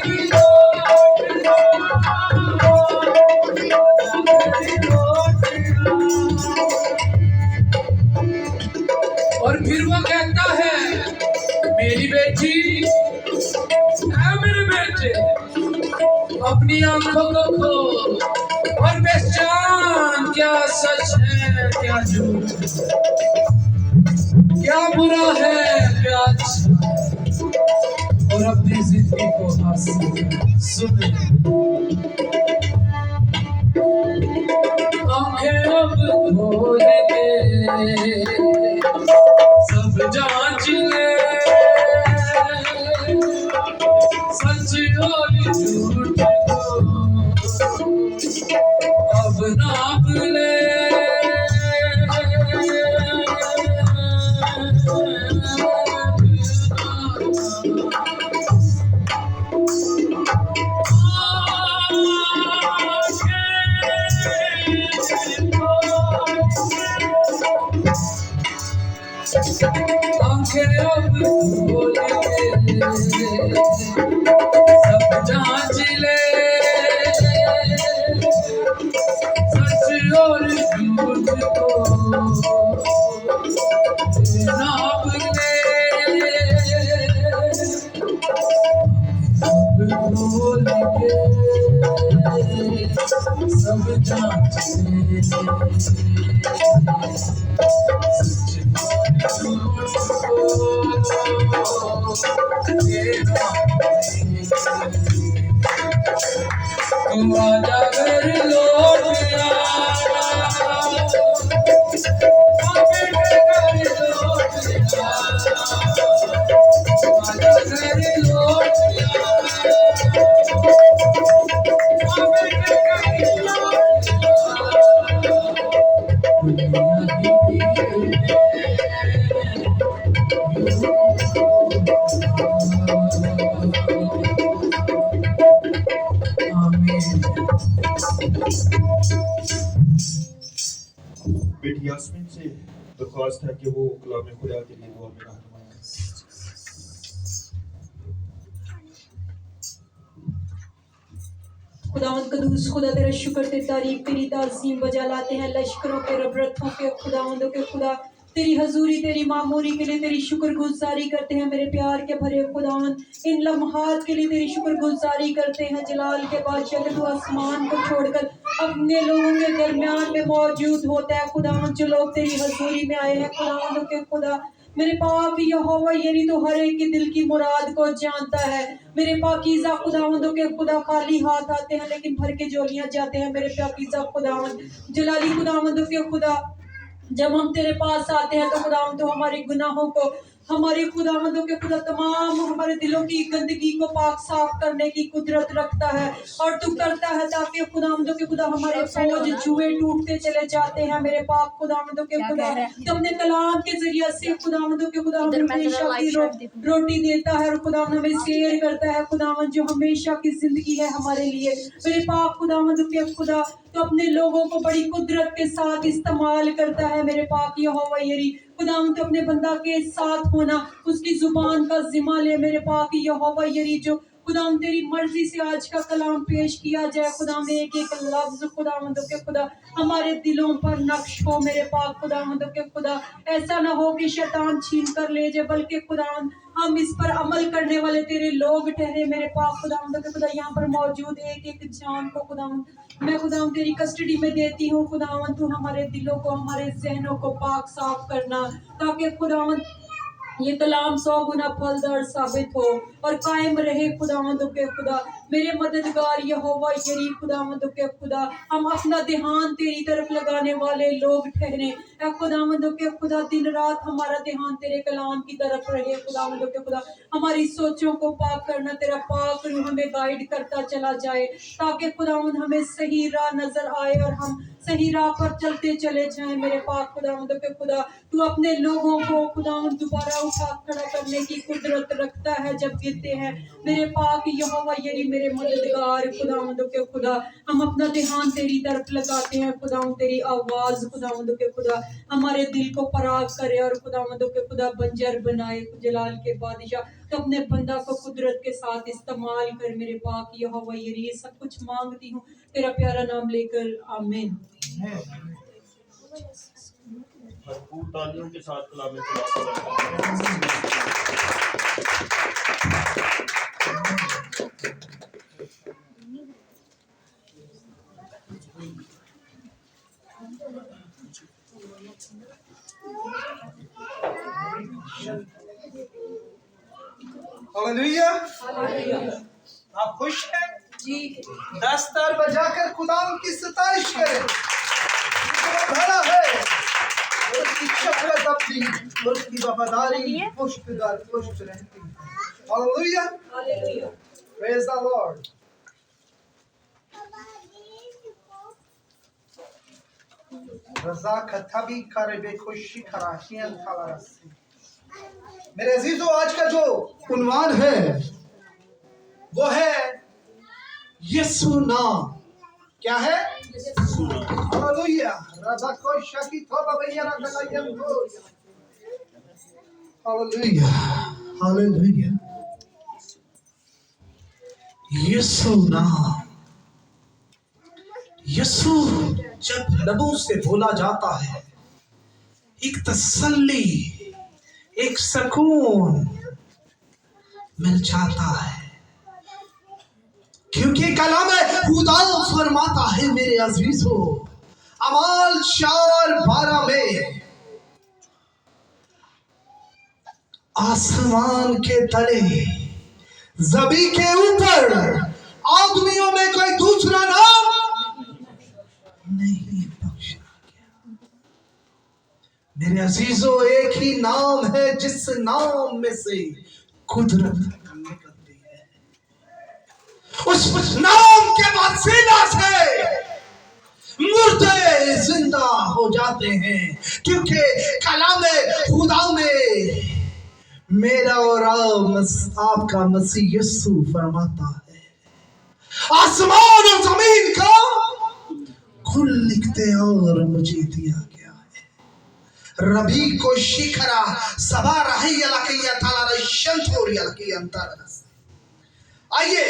और फिर वो कहता है मेरी बेटी है मेरे बेटे अपनी आंखों को खोल और पहचान क्या सच है क्या झूठ क्या बुरा है क्या अच्छा और अपनी जिंदगी को हासिल सुन आंखें अब खोल के सब जांच ले सच और झूठ को अब नाप ले आंखें अब खोल के सब जांच ले सच और झूठ को नाप ले अब खोल के सब जांच ले तू आजा घर लौट बेटी यास्मीन से दरख्वास्त है कि वो कलाम खुदा के लिए दुआ में रहनुमाई करें। खुदावंद कदूस खुदा तेरा शुक्र ते तारीफ तेरी ताज़ीम बजा लाते हैं लश्करों के रब रथों के खुदावंदों के खुदा तेरी हजूरी तेरी मामूरी के लिए तेरी शुक्रगुजारी करते हैं मेरे प्यार के भरे खुदावंद इन लम्हात के लिए तेरी शुक्रगुजारी करते हैं जलाल के बादशाह के तू आसमान को छोड़कर अपने लोगों के दरमियान में मौजूद होता है खुदावंद जो लोग तेरी हजूरी में आए हैं खुदावंदों के खुदा मेरे पाक यहोवा यानी तो हर एक के दिल की मुराद को जानता है मेरे पाकीज़ा खुदावंदों के खुदा खाली हाथ आते हैं लेकिन भर के झोलियां जाते हैं मेरे पाकीज़ा खुदावंद जलाली खुदावंदों के खुदा जब हम तेरे पास आते हैं तो खुदावंद तो हमारे गुनाहों को हमारे खुदावंदों के खुदा तमाम हमारे दिलों की गंदगी को पाक साफ करने की कुदरत रखता है और तू करता है ताकि खुदावंदों के खुदा हमारे फौज जुए टूटते चले जाते हैं मेरे पाक खुदावंदों के खुदा तो अपने कलाम के जरिए से खुदावंदों के खुदा हमें हमेशा की रोटी देता है और खुदावंद हमें शेयर करता है खुदावंद जो हमेशा की जिंदगी है हमारे लिए मेरे पाक खुदावंदों के खुदा तो अपने लोगों को बड़ी कुदरत के साथ इस्तेमाल करता है मेरे पाक यहोवा यरी खुदावंद तो अपने बंदा के साथ होना उसकी जुबान का जिम्मा ले मेरे पाक यहोवा यरी जो खुदावंद तेरी मर्जी से आज का कलाम पेश किया जाए खुदावंद एक एक लफ्ज खुदावंद के खुदा हमारे दिलों पर नक्श हो मेरे पाक खुदावंद के खुदा ऐसा ना हो कि शैतान छीन कर ले जाए बल्कि खुदावंद हम इस पर अमल करने वाले तेरे लोग ठहरे मेरे पाक खुदावंद के खुदा यहाँ पर मौजूद एक एक जान को खुदावंद मैं खुदावंद तेरी कस्टडी में देती हूँ खुदावंद तू हमारे दिलों को हमारे जहनों को पाक साफ करना ताकि खुदावंद ये कलाम 100 गुना फलदार साबित हो और कायम रहे खुदावंद के खुदा मेरे मददगार यहोवा यरी खुदावंद के खुदा हम अपना ध्यान तेरी तरफ लगाने वाले लोग ठहरे ऐ खुदावंद के खुदा दिन रात हमारा ध्यान तेरे कलाम की तरफ रहे खुदावंद के खुदा हमारी सोचों को पाक करना तेरा पाक रूह हमें गाइड करता चला जाए ताकि खुदावंद हमें सही राह नजर आए और हम सही राह पर चलते चले जाएं मेरे पाक खुदावंद के खुदा। तू अपने लोगों को खुदावंद दोबारा उठा खड़ा करने की कुदरत रखता है जब गिरते हैं मेरे पाक यहोवा यरी मेरे मददगार खुदावंद के खुदा। हम अपना ध्यान तेरी तरफ लगाते हैं खुदावंद, तेरी आवाज खुदावंद के खुदा हमारे दिल को पराग करे और खुदावंद के खुदा बंजर बनाए जलाल के बादशाह। तो अपने बंदा को कुदरत के साथ इस्तेमाल कर मेरे पाक यहोवा यरी। ये सब कुछ मांगती हूँ तेरा प्यारा नाम लेकर, आमीन। भरपूर तालियों के साथ कलाम खुदा को बढ़ाएं। हालेलुया। आप खुश हैं? जी दस्तार बजाकर खुदा की सताइश करें। वो बड़ा है और उसकी शफकत अपनी और उसकी वफादारी पुष्प दर पुष्प रहती है। Hallelujah. Hallelujah. Praise the lord. रजा खताबी करे बेखुशी खराशियन थालारसी। मेरे अजीजों, आज का जो उन्वान है वो है यीशु नाम। क्या है? हालेलुया। रजा को शकी तोबा बैना कलायन दो। Hallelujah, hallelujah. यीशु नाम। यीशु जब लबों से बोला जाता है, एक तसल्ली, एक सुकून मिल जाता है, क्योंकि कलाम खुदा फरमाता है मेरे अजीजों, अमाल 4:12 में, आसमान के तले जमी के ऊपर आदमियों में कोई दूसरा नाम नहीं बख्शा गया। मेरे अजीजों, एक ही नाम है जिस नाम में से कुदरत निकलती है। उस नाम के वसीला से मुर्दे जिंदा हो जाते हैं, क्योंकि कलाम खुदा में मेरा और आपका मसीह यीशु फरमाता है, आसमान और जमीन का खुल लिखते और मुझे दिया गया है। रबी को शिखरा सभा रही अलकिया ताला रशंतोरी अलकिया अंतर। आइए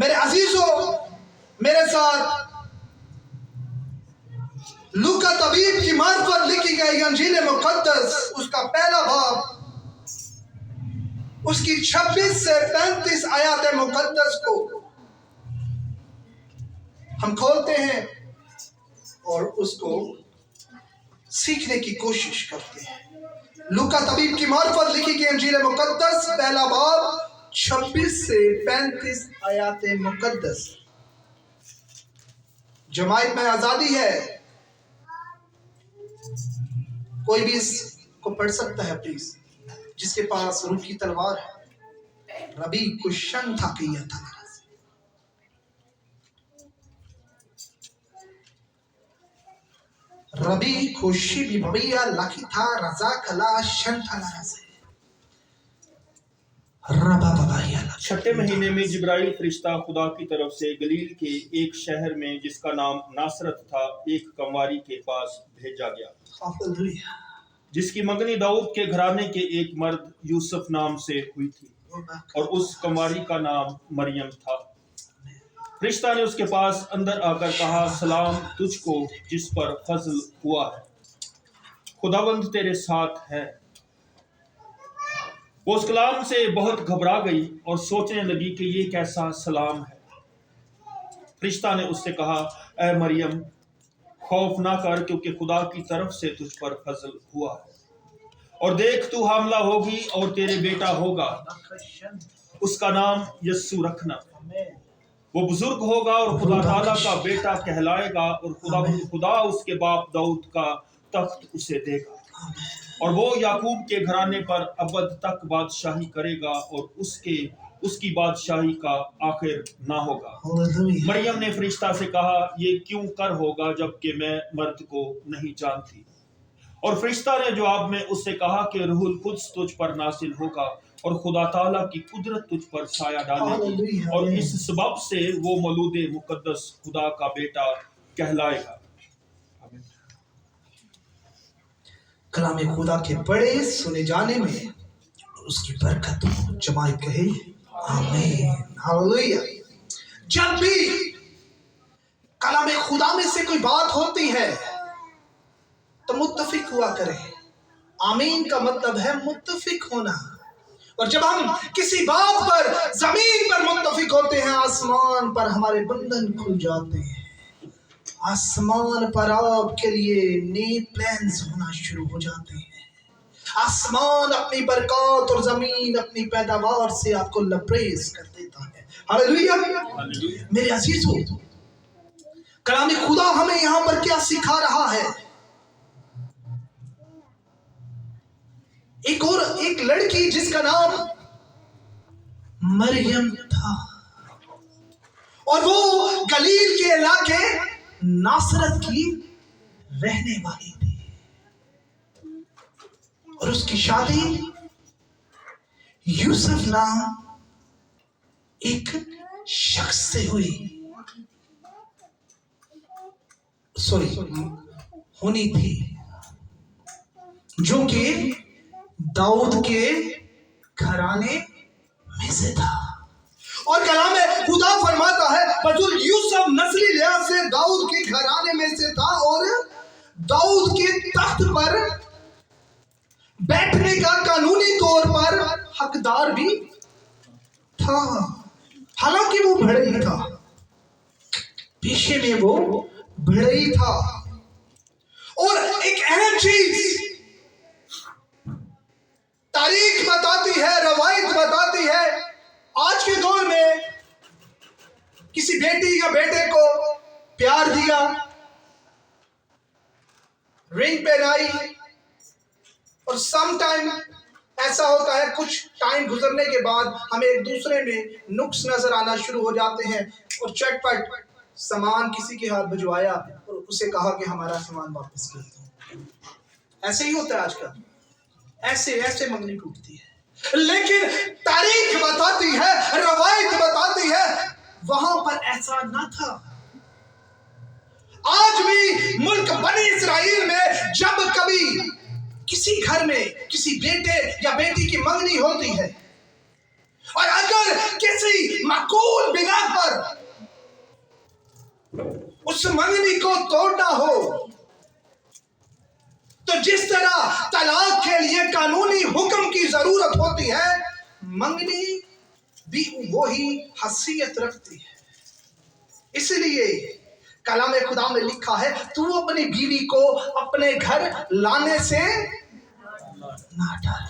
मेरे अजीजों, मेरे साथ लूका तबीब की मार्फत लिखी गई अंजील मुकद्दस उसका पहला बाब, उसकी 26 से 35 आयत मुकद्दस को हम खोलते हैं और उसको सीखने की कोशिश करते हैं। लूका तबीब की मार्फत लिखी गई अंजील मुकद्दस पहला बाब 26 से 35 आयत मुकद्दस। जमायत में आजादी है, कोई भी इसको पढ़ सकता है प्लीज, जिसके पास रूह की तलवार है। रबी कुशन था कि था रबी खुशी भी भैया लखी था रजा कला शन था रबा बबाया। 6ठे महीने में जिब्राइल फरिश्ता खुदा की तरफ से गलील के एक शहर में जिसका नाम नासरत था एक कंवारी के पास भेजा गया, हालेलुया, जिसकी मंगनी दाऊद के घराने के एक मर्द यूसुफ नाम से हुई थी, और उस कंवारी का नाम मरियम था। फरिश्ता ने उसके पास अंदर आकर कहा, सलाम तुझको जिस पर फजल हुआ है, खुदावंद तेरे साथ है। वो उस कलाम से बहुत घबरा गई और सोचने लगी कि ये कैसा सलाम है। फरिश्ता ने उससे कहा, ऐ मरियम खौफ ना कर, क्योंकि खुदा की तरफ से तुझ पर फजल हुआ है, और देख तू हामला होगी और तेरे बेटा होगा, उसका नाम यस्सु रखना। वो बुजुर्ग होगा और खुदा ताला का बेटा कहलाएगा, और खुदा उसके बाप दाऊद का तख्त उसे देगा, और वो याकूब के घराने पर अबद तक बादशाही करेगा, और उसके उसकी बादशाही का आखिर ना होगा। Hallelujah. मरियम ने फरिश्ता से कहा, ये क्यों कर होगा जबकि मैं मर्द को नहीं जानती। और फरिश्ता ने जवाब में उससे कहा कि रूहुल कुद्स तुझ पर नासिल होगा और खुदा ताला की कुदरत तुझ पर साया डालेगी, Hallelujah. और इस सबब से वो मौलूद मुकद्दस खुदा का बेटा कहलाएगा। आमीन। कलाम खुदा के बड़े सुने जाने में उसकी बरकत हो। जमात कहे आमीन। हालेलुया। जब भी कलाम खुदा में से कोई बात होती है तो मुत्तफिक हुआ करें। आमीन का मतलब है मुत्तफिक होना। और जब हम किसी बात पर जमीन पर मुत्तफिक होते हैं, आसमान पर हमारे बंधन खुल जाते हैं। आसमान पर आपके लिए नए प्लान्स होना शुरू हो जाते हैं। आसमान अपनी बरकत और जमीन अपनी पैदावार से आपको लबरेज कर देता है। हालेलुया। मेरे अजीजों, कलाम खुदा हमें यहां पर क्या सिखा रहा है? एक लड़की जिसका नाम मरियम था, और वो गलील के इलाके नासरत की रहने वाली थी, और उसकी शादी यूसुफ नाम एक शख्स से हुई, होनी थी, जो कि दाऊद के घराने में से था। और कलाम खुदा फरमाता है, बतुल यूसुफ नस्ली लिहाज से दाऊद के घराने में से था, और दाऊद के तख्त पर बैठने का कानूनी तौर पर हकदार भी था। हालांकि वो भिड़ई था, पेशे में वो भिड़ई था। और एक अहम चीज तारीख बताती है, रवायत बताती है, आज के दौर में किसी बेटी या बेटे को प्यार दिया, रिंग पहनाई, और सम टाइम ऐसा होता है, कुछ टाइम गुजरने के बाद हमें एक दूसरे में नुक्स नजर आना शुरू हो जाते हैं, और चटपट सामान किसी के हाथ भिजवाया और उसे कहा कि हमारा सामान वापस कर दो। ऐसे ही होता है आजकल, ऐसे मंगनी टूटती है। लेकिन तारीख बताती है, रवायत बताती है, वहां पर ऐसा ना था। आज भी मुल्क बनी इस्राइल में जब कभी किसी घर में किसी बेटे या बेटी की मंगनी होती है, और अगर किसी माकूल बिना पर उस मंगनी को तोड़ना हो, तो जिस तरह तलाक के लिए कानूनी हुक्म की जरूरत होती है, मंगनी भी वही हैसियत रखती है। इसलिए कलाम खुदा में लिखा है, तू अपनी बीवी को अपने घर लाने से ना डर।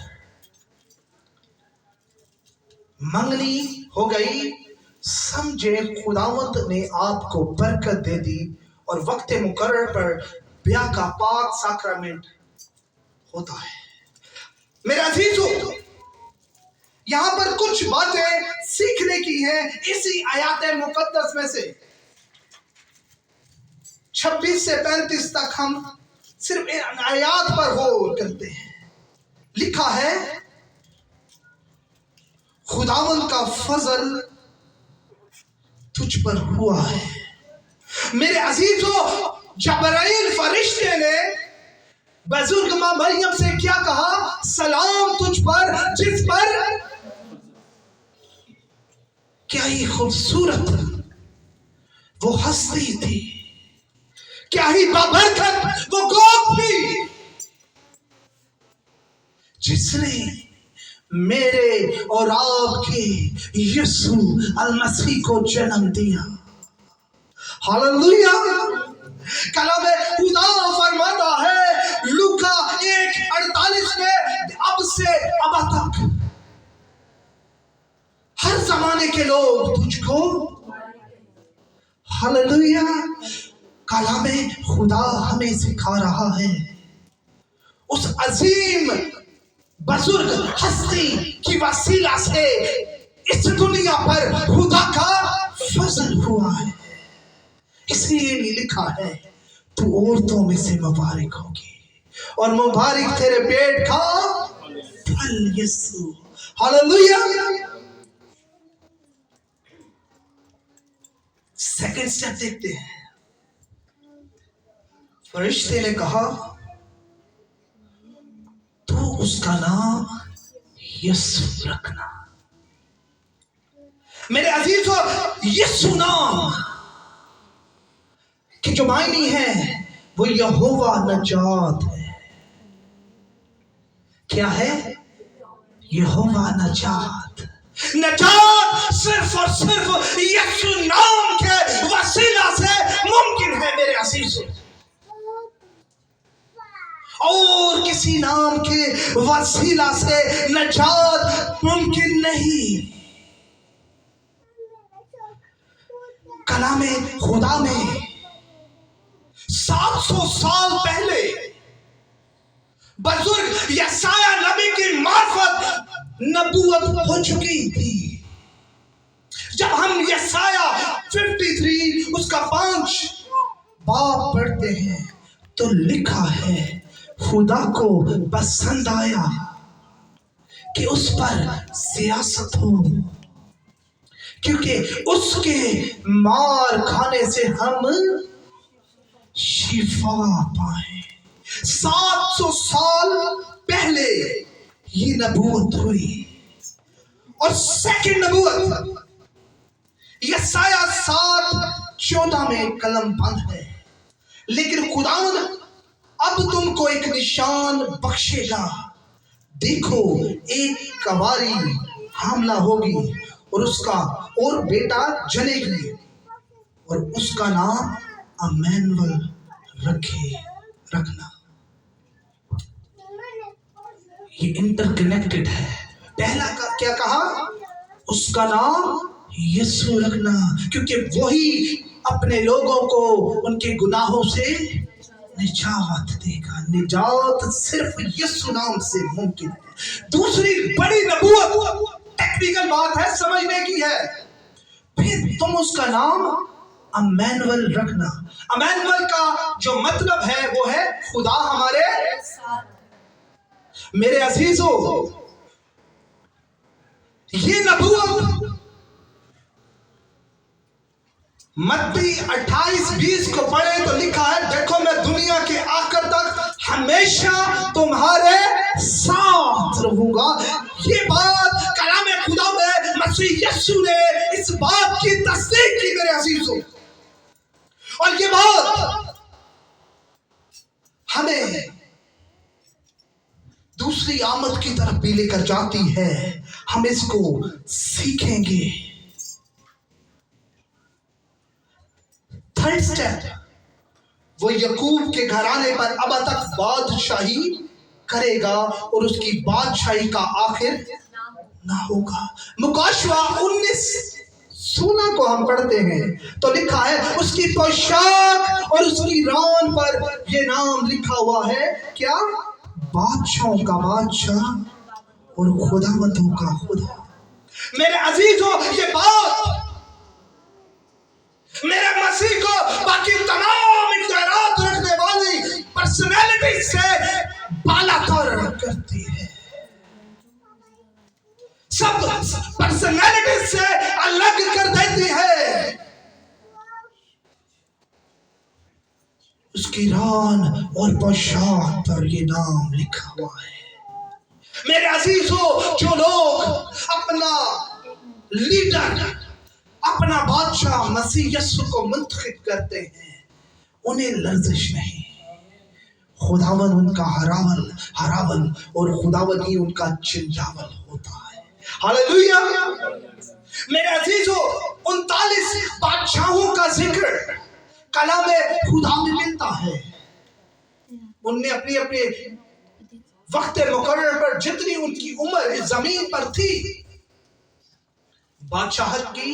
मंगनी हो गई, समझे खुदावंत ने आपको बरकत दे दी, और वक्त मुकर्रर पर ब्याह का पाक साक्रामेंट होता है। मेरे अजीजों, यहां पर कुछ बातें सीखने की हैं इसी आयात मुकद्दस में से। 26 से 35 तक हम सिर्फ इन आयात पर गौर करते हैं। लिखा है, खुदावंत का फजल तुझ पर हुआ है। मेरे अजीजों, जबराइल फरिश्ते ने बुजुर्ग मां मरियम से क्या कहा? सलाम तुझ पर, जिस पर क्या ही खूबसूरत वो हस्ती थी, क्या ही बाबरकत वो गोद थी, जिसने मेरे और आपके यीशु अलमसीह को जन्म दिया। हालेलुया। कलाम खुदा फरमाता है लूका 1:48 में, अब से अब तक हर जमाने के लोग तुझको, हालेलुया। कलाम खुदा हमें सिखा रहा है उस अजीम बुजुर्ग हस्ती की वसीला से इस इसीलिए लिखा है तू औरतों में से मुबारक होगी और मुबारक तेरे पेट का फल यीशु। हालेलुया। सेकंड स्टेप देखते हैं। फरिश्ते ने कहा तो उसका नाम यीशु रखना। मेरे अजीजों, यीशु नाम की जो मायने है वो यहोवा नजात है। क्या है? यहोवा नजात। नजात सिर्फ और सिर्फ यीशु नाम के वसीला से मुमकिन है मेरे अजीजों, और किसी नाम के वसीला से नजात मुमकिन नहीं। कलामे खुदा में 700 साल पहले बुजुर्ग यशाया नबी की मार्फत नबूवत हो चुकी थी। जब हम यशाया 53 उसका 5 बाब पढ़ते हैं तो लिखा है खुदा को पसंद आया कि उस पर सियासत हो, क्योंकि उसके मार खाने से हम शिफा पाए। 700 साल पहले ये नबूवत हुई। और सेकंड नबूवत यशाया 7:14 में कलम बंद है, लेकिन खुदावंद अब तुमको एक निशान बख्शेगा। देखो एक कवारी हामला होगी और उसका और बेटा जनेगी और उसका नाम अम्मानुएल रखना। ये इंटरकनेक्टेड है। पहला का क्या कहा? उसका नाम यीशु रखना, क्योंकि वही अपने लोगों को उनके गुनाहों से निजात देगा। निजात सिर्फ यीशु नाम से मुमकिन है। दूसरी बड़ी नबूवत टेक्निकल बात है, समझने की है। फिर तुम उसका नाम अम्मानुएल रखना। अम्मानुएल का जो मतलब है वो है खुदा हमारे साथ। मेरे अजीजों, ये नबूवत मत्ती 28:20 को पढ़े तो लिखा है, देखो मैं दुनिया के आखिर तक हमेशा तुम्हारे साथ रहूंगा। ये बात कलाम खुदा में मसीह यीशु ने इस बात की तस्दीक की मेरे अजीजों, और ये बात हमें दूसरी आमद की तरफ भी लेकर जाती है। हम इसको सीखेंगे। थर्ड स्टेप, वो यकूब के घराने पर अब तक बादशाही करेगा और उसकी बादशाही का आखिर ना होगा। मुकाशवा 19:16 को हम पढ़ते हैं तो लिखा है, उसकी पोशाक और उसकी रान पर यह नाम लिखा हुआ है, क्या? बादशाहों का बादशाह और खुदावंदों का खुदा। मेरे अजीजों, ये बात मेरे मसीह को बाकी तमाम इख्तियारात रखने वाली पर्सनैलिटी से बालातर करती है। सब पर्सनैलिटी से अलग कर देती है। उसकी रान और पोशाक पर ये नाम लिखा हुआ है। मेरे अजीजों, जो लोग अपना लीडर, अपना बादशाह मसीह यीशु को मुंतखब करते हैं, उन्हें लर्जिश नहीं। खुदावन उनका हरावल और खुदावन ही उनका चिंजावल होता है। हालेलुया। मेरे अजीजों, 39 बादशाहों का जिक्र कलाम खुदा में मिलता है। उनने अपने अपने वक्त मुकर्रर पर जितनी उनकी उम्र इस जमीन पर थी, बादशाहत की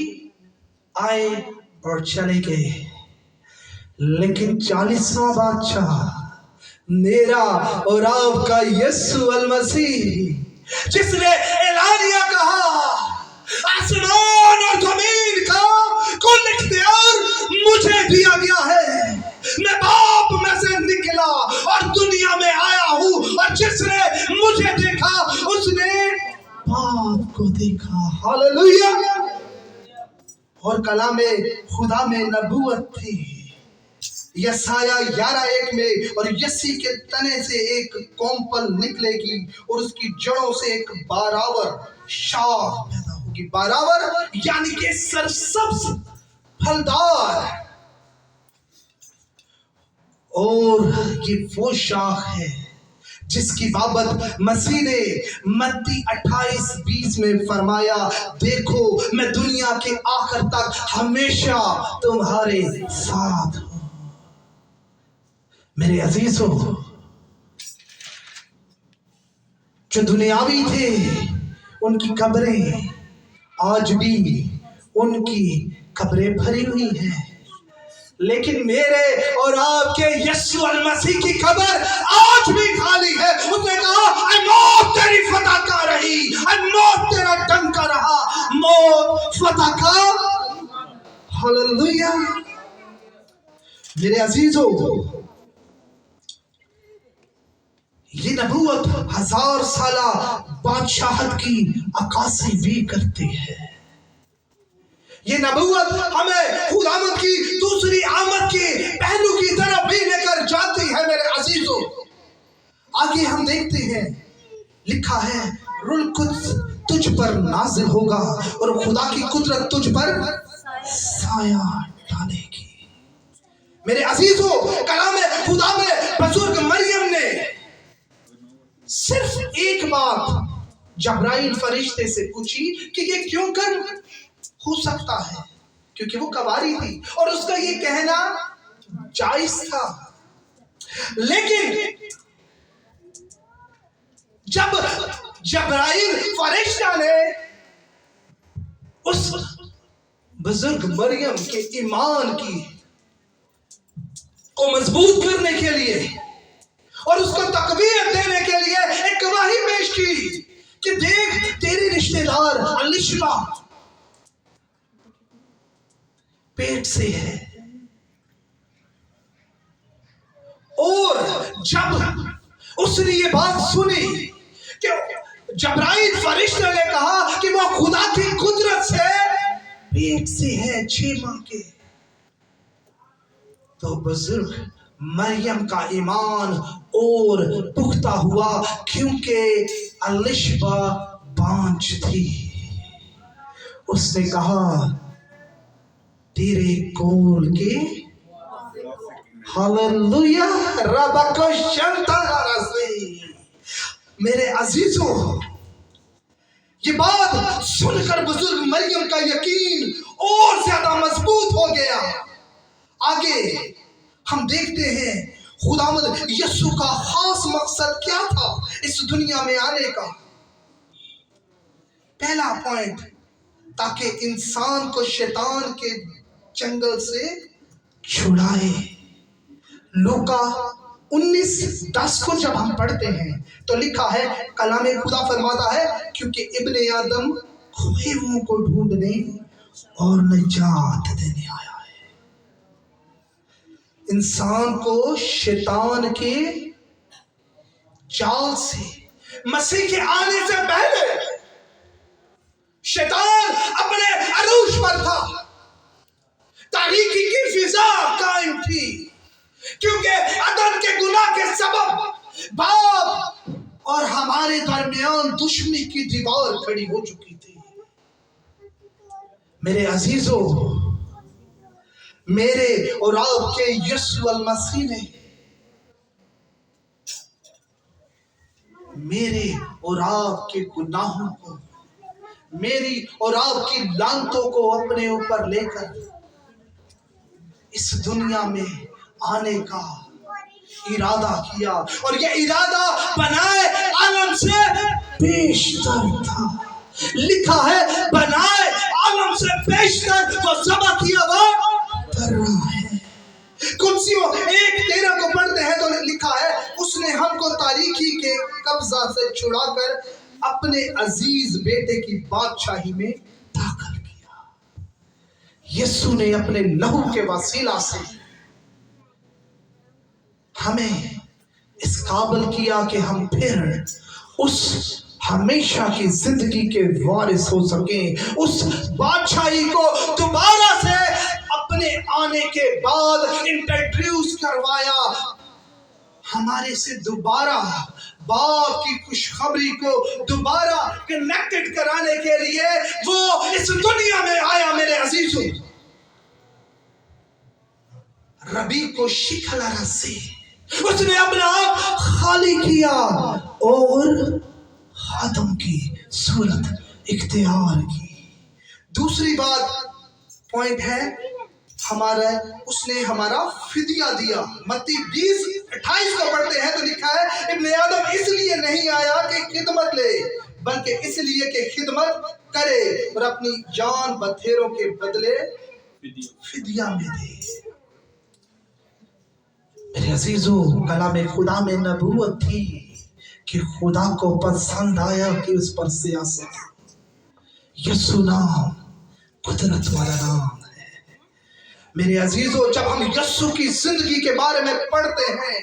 आए और चले गए। लेकिन 40वां बादशाह मेरा और आपका यीशु अल मसीह, जिसने एलानिया कहा, आसमान और जमीन का कुल इख्तियार मुझे दिया गया है। मैं बाप में से निकला और दुनिया में आया हूँ, और जिसने मुझे देखा उसने बाप को देखा। हालेलुया। और कलामे खुदा में नबूवत थी। यसाया 11:1 में, और यसी के तने से एक कोम्पल निकलेगी और उसकी जड़ों से एक बारावर शाख पैदा होगी। बारावर यानी कि सरसब्ज फलदार। और ये वो शाख है जिसकी बाबत मसीह ने मत्ती 28:20 में फरमाया, देखो मैं दुनिया के आखिर तक हमेशा तुम्हारे साथ हूं। मेरे अजीजों, जो दुनियावी थे उनकी कब्रें आज भी उनकी कब्रें भरी हुई हैं, लेकिन मेरे और आपके यीशु मसीह की कब्र आज भी खाली है। उसने कहा, ऐ मौत तेरी फतह का रही, ऐ मौत तेरा डंका रहा, मौत फतह का। हालेलुया। मेरे अजीजों, ये नबूवत 1000 साला बादशाहत की अक्कासी भी करती है। ये नबूवत हमें खुदावंद की दूसरी आमद के पहलू की तरफ भी लेकर जाती है। मेरे अजीजों, आगे हम देखते हैं, लिखा है, रूह कुद्स तुझ पर नाजिल होगा और खुदा की कुदरत तुझ पर साया डालेगी। मेरे अजीजों, कलाम खुदा में बुजुर्ग मरियम ने सिर्फ एक बात जब्राइल फरिश्ते से पूछी कि ये क्यों कर हो सकता है, क्योंकि वो कवारी थी और उसका ये कहना जायज था। लेकिन जब जब्राइल फरिश्ता ने उस बुजुर्ग मरियम के ईमान की को मजबूत करने के लिए और उसको तकवीत देने के लिए एक गवाही पेश की कि देख, तेरी रिश्तेदार अलिशबा पेट से है। और जब उसने ये बात सुनी कि जब्राइल फरिश्ते ने कहा कि वो खुदा की कुदरत से पेट से है 6 माह के, तो बुजुर्ग मरियम का ईमान और पुख्ता हुआ, क्योंकि अलिशबा बांझ थी। उसने कहा, तेरे कोल के हालेलुया रबको शंतरसी। मेरे अजीजों, ये बात सुनकर बुजुर्ग मरियम का यकीन और ज्यादा मजबूत हो गया। आगे हम देखते हैं खुदावंद यीशु का खास मकसद क्या था इस दुनिया में आने का। पहला पॉइंट, ताकि इंसान को शैतान के जंगल से छुड़ाए। लूका 19:10 को जब हम पढ़ते हैं तो लिखा है, कलामे खुदा फरमाता है, क्योंकि इब्ने आदम खोए हुओं को ढूंढने और निजात देने आया है। इंसान को शैतान के जाल से, मसीह के आने से पहले शैतान अपने अरूज पर था, तारीकी की फिजा कायम थी, क्योंकि अदम के गुनाह के सबब बाप और हमारे दरमियान दुश्मनी की दीवार खड़ी हो चुकी थी। मेरे अजीजों, मेरे और आपके यीशु मसीह ने मेरे और आपके गुनाहों को, मेरी और आपकी लानतों को अपने ऊपर लेकर इस दुनिया में आने का इरादा किया, और यह इरादा बनाए आलम से पेशतर था। लिखा है, बनाए आलम से पेशतर वो ज़बह किया वो कर रहा है। कुलसियों 1:13 को पढ़ते हैं तो लिखा है, उसने हमको तारीकी के कब्जा से छुड़ाकर अपने अजीज बेटे की बादशाही में दाखिल किया। यीशु ने अपने लहू के वसीला से हमें इस काबिल किया कि हम फिर उस हमेशा की जिंदगी के वारिस हो सकें, उस बादशाही को दोबारा से अपने आने के बाद इंट्रोड्यूस करवाया, हमारे से दोबारा बाप की खुशखबरी को दोबारा कनेक्टेड कराने के लिए वो इस दुनिया में आया। मेरे अजीजों, रबी को शिकला रस्सी, उसने अपना आप खाली किया और खादम की सूरत इख्तियार की। दूसरी बात पॉइंट है हमारा, उसने हमारा फिदिया दिया। मत्ती 20:28 को पढ़ते हैं तो लिखा है, इब्ने आदम इसलिए नहीं आया कि खिदमत ले, बल्कि इसलिए कि खिदमत करे और अपनी जान बथेरों के बदले फिदिया में दे। मेरे अजीजों, कलाम खुदा में नबूवत थी कि खुदा को पसंद आया कि उस पर सियासत। यीशु नाम कुदरत वाला नाम है। मेरे अजीजों, जब हम यीशु की जिंदगी के बारे में पढ़ते हैं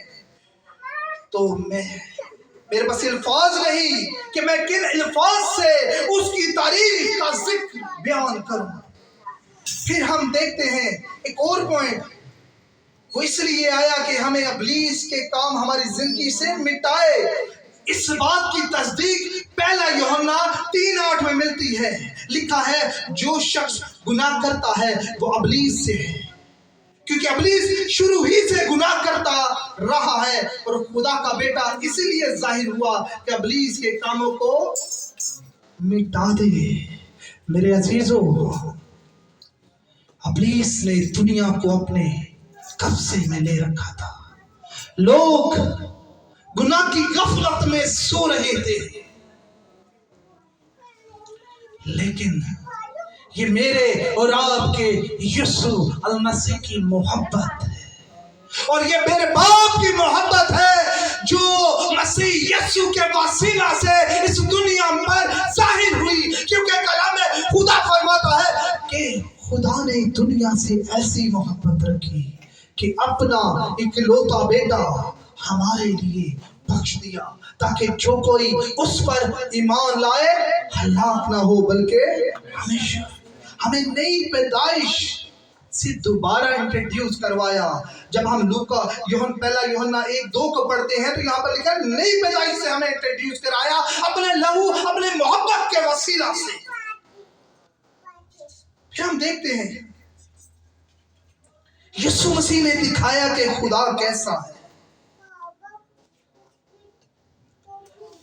तो मेरे पास अल्फाज नहीं कि मैं किन अल्फाज से उसकी तारीफ का जिक्र बयान करूं। फिर हम देखते हैं एक और पॉइंट, वो इसलिए आया कि हमें इब्लीस के काम हमारी जिंदगी से मिटाए। इस बात की तस्दीक पहला यूहन्ना 3:8 में मिलती है। लिखा है, जो शख्स गुनाह करता है वो इब्लीस से है, क्योंकि इब्लीस शुरू ही से गुनाह करता रहा है और खुदा का बेटा इसीलिए जाहिर हुआ कि इब्लीस के कामों को मिटा दे। मेरे अजीजों, इब्लीस ने दुनिया को अपने कब्जे में ले रखा था। लोग गुनाह की गफलत में सो रहे थे, लेकिन ये मेरे और आपके यीशु अल मसीह की मोहब्बत है और ये मेरे बाप की मोहब्बत है जो मसीह यीशु के वसीला से इस दुनिया पर जाहिर हुई। क्योंकि कलाम में खुदा फरमाता है कि खुदा ने दुनिया से ऐसी मोहब्बत रखी कि अपना इकलौता बेटा हमारे लिए बख्श दिया, ताकि जो कोई उस पर ईमान लाए हलाक ना हो बल्कि हमेशा। हमें नई पैदाइश से दोबारा इंट्रोड्यूस करवाया। जब हम पहला यूहन्ना 1:2 को पढ़ते हैं तो यहाँ पर लिखा है, नई पैदाइश से हमें इंट्रोड्यूस कराया अपने लहू, अपने मोहब्बत के वसीला से। फिर हम देखते हैं यीशु मसीह ने दिखाया कि खुदा कैसा है।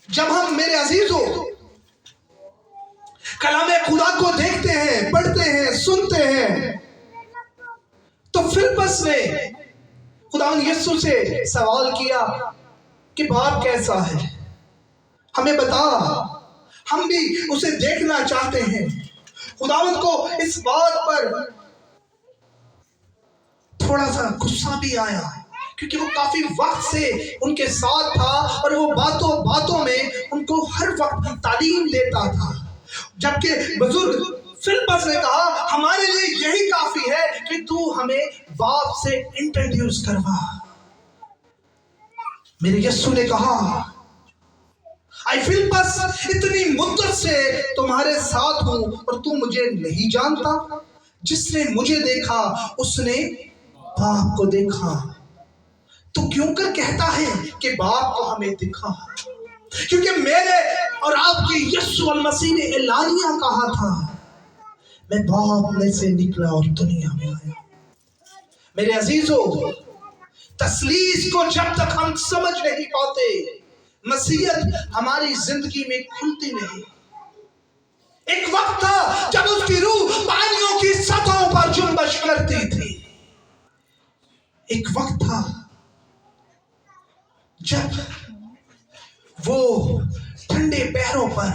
जब हम, मेरे अजीजों, कलामे खुदा को देखते हैं, पढ़ते हैं, सुनते हैं, तो फिलिप्पस ने खुदावंद यीशु से सवाल किया कि बाप कैसा है, हमें बता, हम भी उसे देखना चाहते हैं। खुदावंद को इस बात पर थोड़ा सा गुस्सा भी आया, क्योंकि वो काफी वक्त से उनके साथ था और वो बातों बातों में उनको हर वक्त तालीम देता था। जबकि बुजुर्ग फिलिप्पस ने कहा, हमारे लिए यही काफी है कि तू हमें बाप से इंट्रोड्यूस करवा। मेरे यीशु ने कहा, आई फिलिप्पस, इतनी मुद्दत से तुम्हारे साथ हूं और तू मुझे नहीं जानता? जिसने मुझे देखा उसने बाप को देखा। तो क्यों कर कहता है कि बाप को हमें दिखा? क्योंकि मेरे और आपके यीशु मसीह ने एलानिया कहा था, मैं बाप में से निकला और दुनिया में आया। मेरे अजीजों, तस्लीस को जब तक हम समझ नहीं पाते, मसीहत हमारी जिंदगी में खुलती नहीं। एक वक्त था जब उसकी रूह पानियों की सतहों पर जुम्बश करती थी। एक वक्त था जब वो ठंडे पैरों पर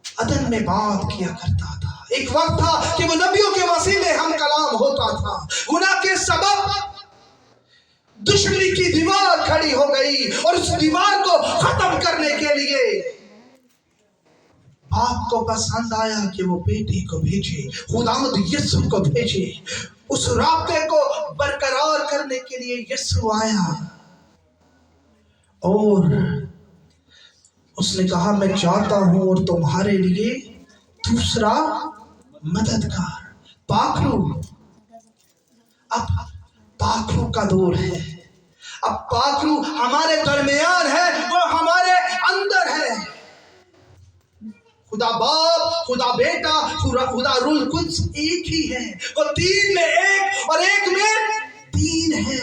अदन में बात किया करता था। एक वक्त था कि वो नबियों के वसीले हम कलाम होता था। गुनाह के सबब दुश्मनी की दीवार खड़ी हो गई और उस दीवार को खत्म करने के लिए बाप को पसंद आया कि वो बेटे को भेजे, खुदावंद यीशु को भेजे। उस रास्ते को बरकरार करने के लिए यीशु आया और उसने कहा मैं चाहता हूं और तुम्हारे लिए दूसरा मददगार, पाखरू। अब पाखरू का दौर है। अब पाखरू हमारे दरमियान है, वो हमारे अंदर है। खुदा बाप, खुदा बेटा, खुदा रूल कुछ एक ही है। वो तीन में एक और एक में तीन है।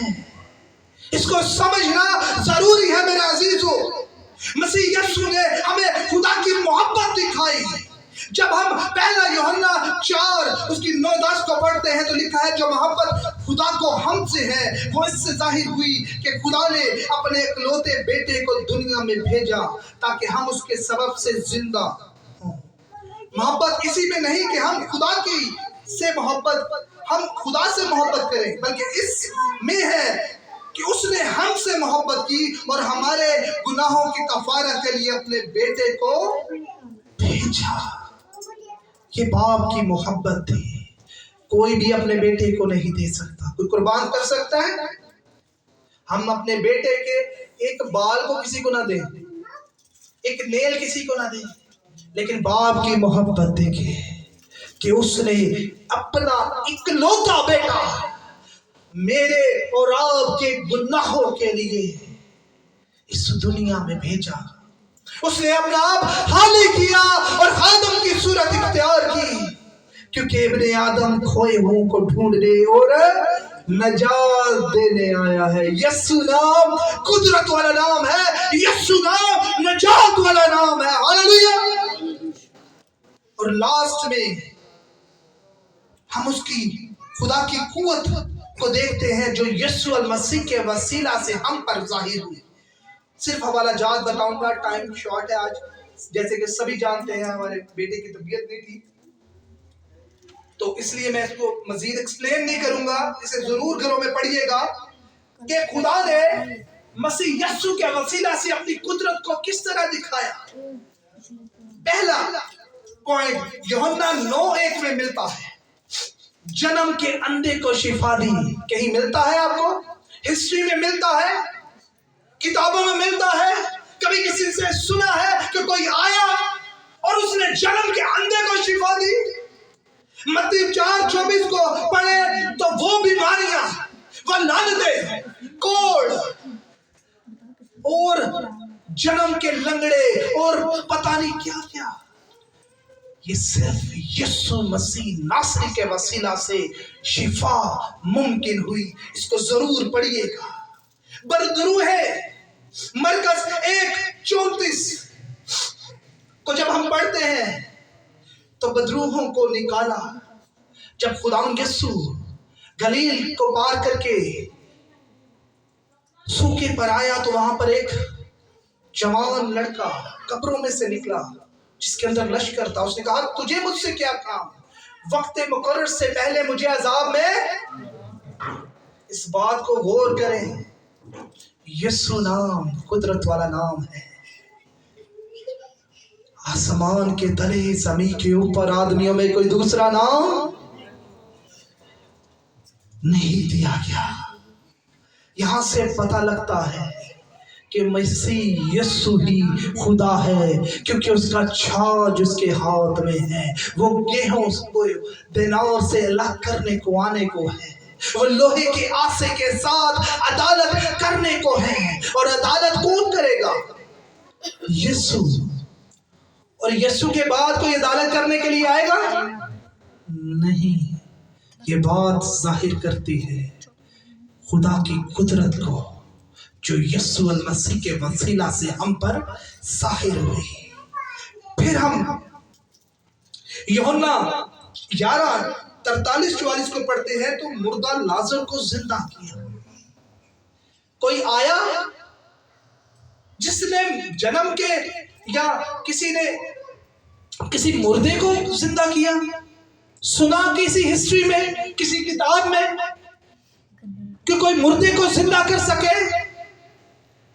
इसको समझना जरूरी है मेरे अजीजों। मसीह यीशु ने हमें खुदा की मोहब्बत दिखाई। जब हम पहला यूहन्ना 4 उसकी 9-10 को पढ़ते हैं तो लिखा है जो मोहब्बत खुदा को हमसे है वो इससे जाहिर हुई कि खुदा ने अपने इकलौते बेटे को दुनिया में भेजा ताकि हम उसके सबब से जिंदा हों। मोहब्बत इसी में नहीं कि हम खुदा से मोहब्बत करें, बल्कि इसमें है कि उसने हमसे मोहब्बत की और हमारे गुनाहों की कफारा के लिए अपने बेटे को भेजा। ये बाप की मोहब्बत थी। कोई भी अपने बेटे को नहीं दे सकता। कोई कुर्बान कर सकता है? हम अपने बेटे के एक बाल को किसी को ना दें, एक नेल किसी को ना दें, लेकिन बाप की मोहब्बत देखिए कि उसने अपना इकलौता बेटा मेरे और आपके गुनाहों के लिए इस दुनिया में भेजा। उसने अपना आप हाली किया और आदम की सूरत इख्तियार की, क्योंकि इब्ने आदम खोए हुओं को ढूंढने और नजात देने आया है। यीशु नाम कुदरत वाला नाम है, यीशु नाम नजात वाला नाम है। हालेलुया। और लास्ट में हम उसकी खुदा की कुव्वत को देखते हैं जो यीशु अल मसीह के वसीला से हम पर जाहिर हुई। सिर्फ हवाला जात बताऊंगा, टाइम शॉर्ट है आज। जैसे कि सभी जानते हैं हमारे बेटे की तबीयत नहीं थी, तो इसलिए मैं इसको मजीद एक्सप्लेन नहीं करूंगा। इसे जरूर घरों में पढ़िएगा कि खुदा ने मसीह यीशु के वसीला से अपनी कुदरत को किस तरह दिखाया। पहला पॉइंट यूहन्ना 9:1 में मिलता है, जन्म के अंधे को शिफा दी। कहीं मिलता है आपको? हिस्ट्री में मिलता है, किताबों में मिलता है? कभी किसी से सुना है कि कोई आया और उसने जन्म के अंधे को शिफा दी? मत्ती 4:24 को पढ़े तो वो बीमारियां, वो लानतें, कोढ़ और जन्म के लंगड़े और पता नहीं क्या क्या, ये सिर्फ यीशु मसीह नासरी के वसीला से शिफा मुमकिन हुई। इसको जरूर पढ़िएगा। बरदरू है मरकज 1:34 को जब हम पढ़ते हैं तो बदरूहों को निकाला। जब खुदावंद यीशु गलील को पार करके सूखे पर आया तो वहां पर एक जवान लड़का कब्रों में से निकला जिसके अंदर लश्कर था। उसने कहा तुझे मुझसे क्या काम, वक्त मुकर्रर से पहले मुझे अजाब में। इस बात को गौर करें, यीशु नाम कुदरत वाला नाम है। आसमान के तले जमीन के ऊपर आदमियों में कोई दूसरा नाम नहीं दिया गया। यहां से पता लगता है कि मसीह यीशु ही खुदा है, क्योंकि उसका छाज उसके हाथ में है। वो गेहूं को दिनार से अलग करने को आने को है। वो लोहे के आसे के साथ अदालत करने को है। और अदालत कौन करेगा? यीशु। और यीशु के बाद कोई अदालत करने के लिए आएगा नहीं। ये बात जाहिर करती है खुदा की कुदरत को जो यीशु अल मसीह के वसीला से हम पर जाहिर हुई। फिर हम यूहन्ना 11:43-44 को पढ़ते हैं तो मुर्दा लाजर को जिंदा किया। कोई आया जिसने जन्म के या किसी ने किसी मुर्दे को जिंदा किया? सुना किसी हिस्ट्री में, किसी किताब में कि कोई मुर्दे को जिंदा कर सके?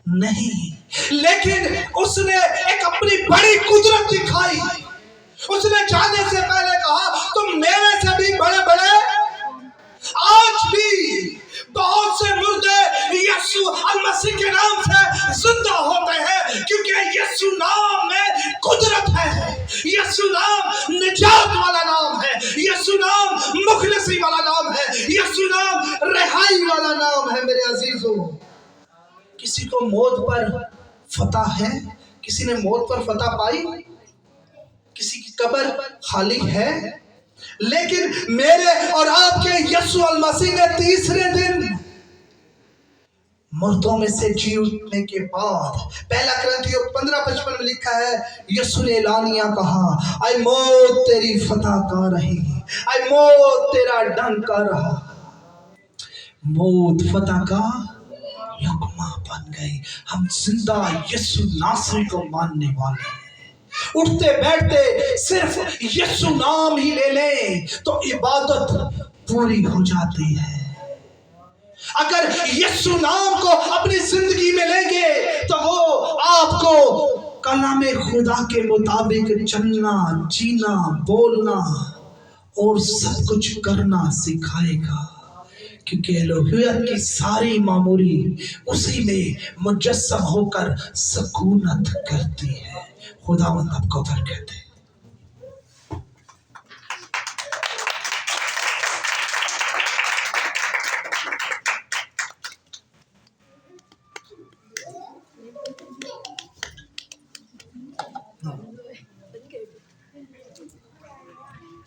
नहीं। लेकिन उसने एक अपनी बड़ी कुदरत दिखाई उसने जाने से पहले कहा तुम मेरे से भी बड़े बड़े। आज भी बहुत से मुर्दे यीशु मसीह के नाम से जिंदा होते हैं, क्योंकि यीशु नाम में कुदरत है। यीशु नाम निजात वाला नाम है। यीशु नाम मुखलिसी वाला नाम है। यीशु नाम रिहाई वाला नाम है। मेरे अजीजों, किसी को मौत पर फतह है? किसी ने मौत पर फतह पाई? किसी की कब्र खाली है? लेकिन मेरे और आपके यीशु मसीह ने तीसरे दिन मुर्दों में से जी उठने के बाद, पहला कुरिन्थियों 15:55 में लिखा है, यीशु ने एलानिया कहा, आई मौत तेरी फतह का रही, आई मौत तेरा डंक का रहा। मौत फतह का युक्मा बन गई। हम जिंदा यीशु नासरी को मानने वाले हैं। उठते बैठते सिर्फ यीशु नाम ही ले लें तो इबादत पूरी हो जाती है। अगर यीशु नाम को अपनी जिंदगी में लेंगे तो वो आपको कलामे खुदा के मुताबिक चलना, जीना, बोलना और सब कुछ करना सिखाएगा, क्योंकि एलोहियत की सारी मामूरी उसी में मुजस्सम होकर सकूनत करती है। खुदावंद आपको बरकत दे।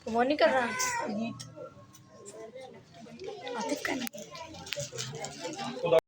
वो नहीं कर रहा आतिफ का नहीं।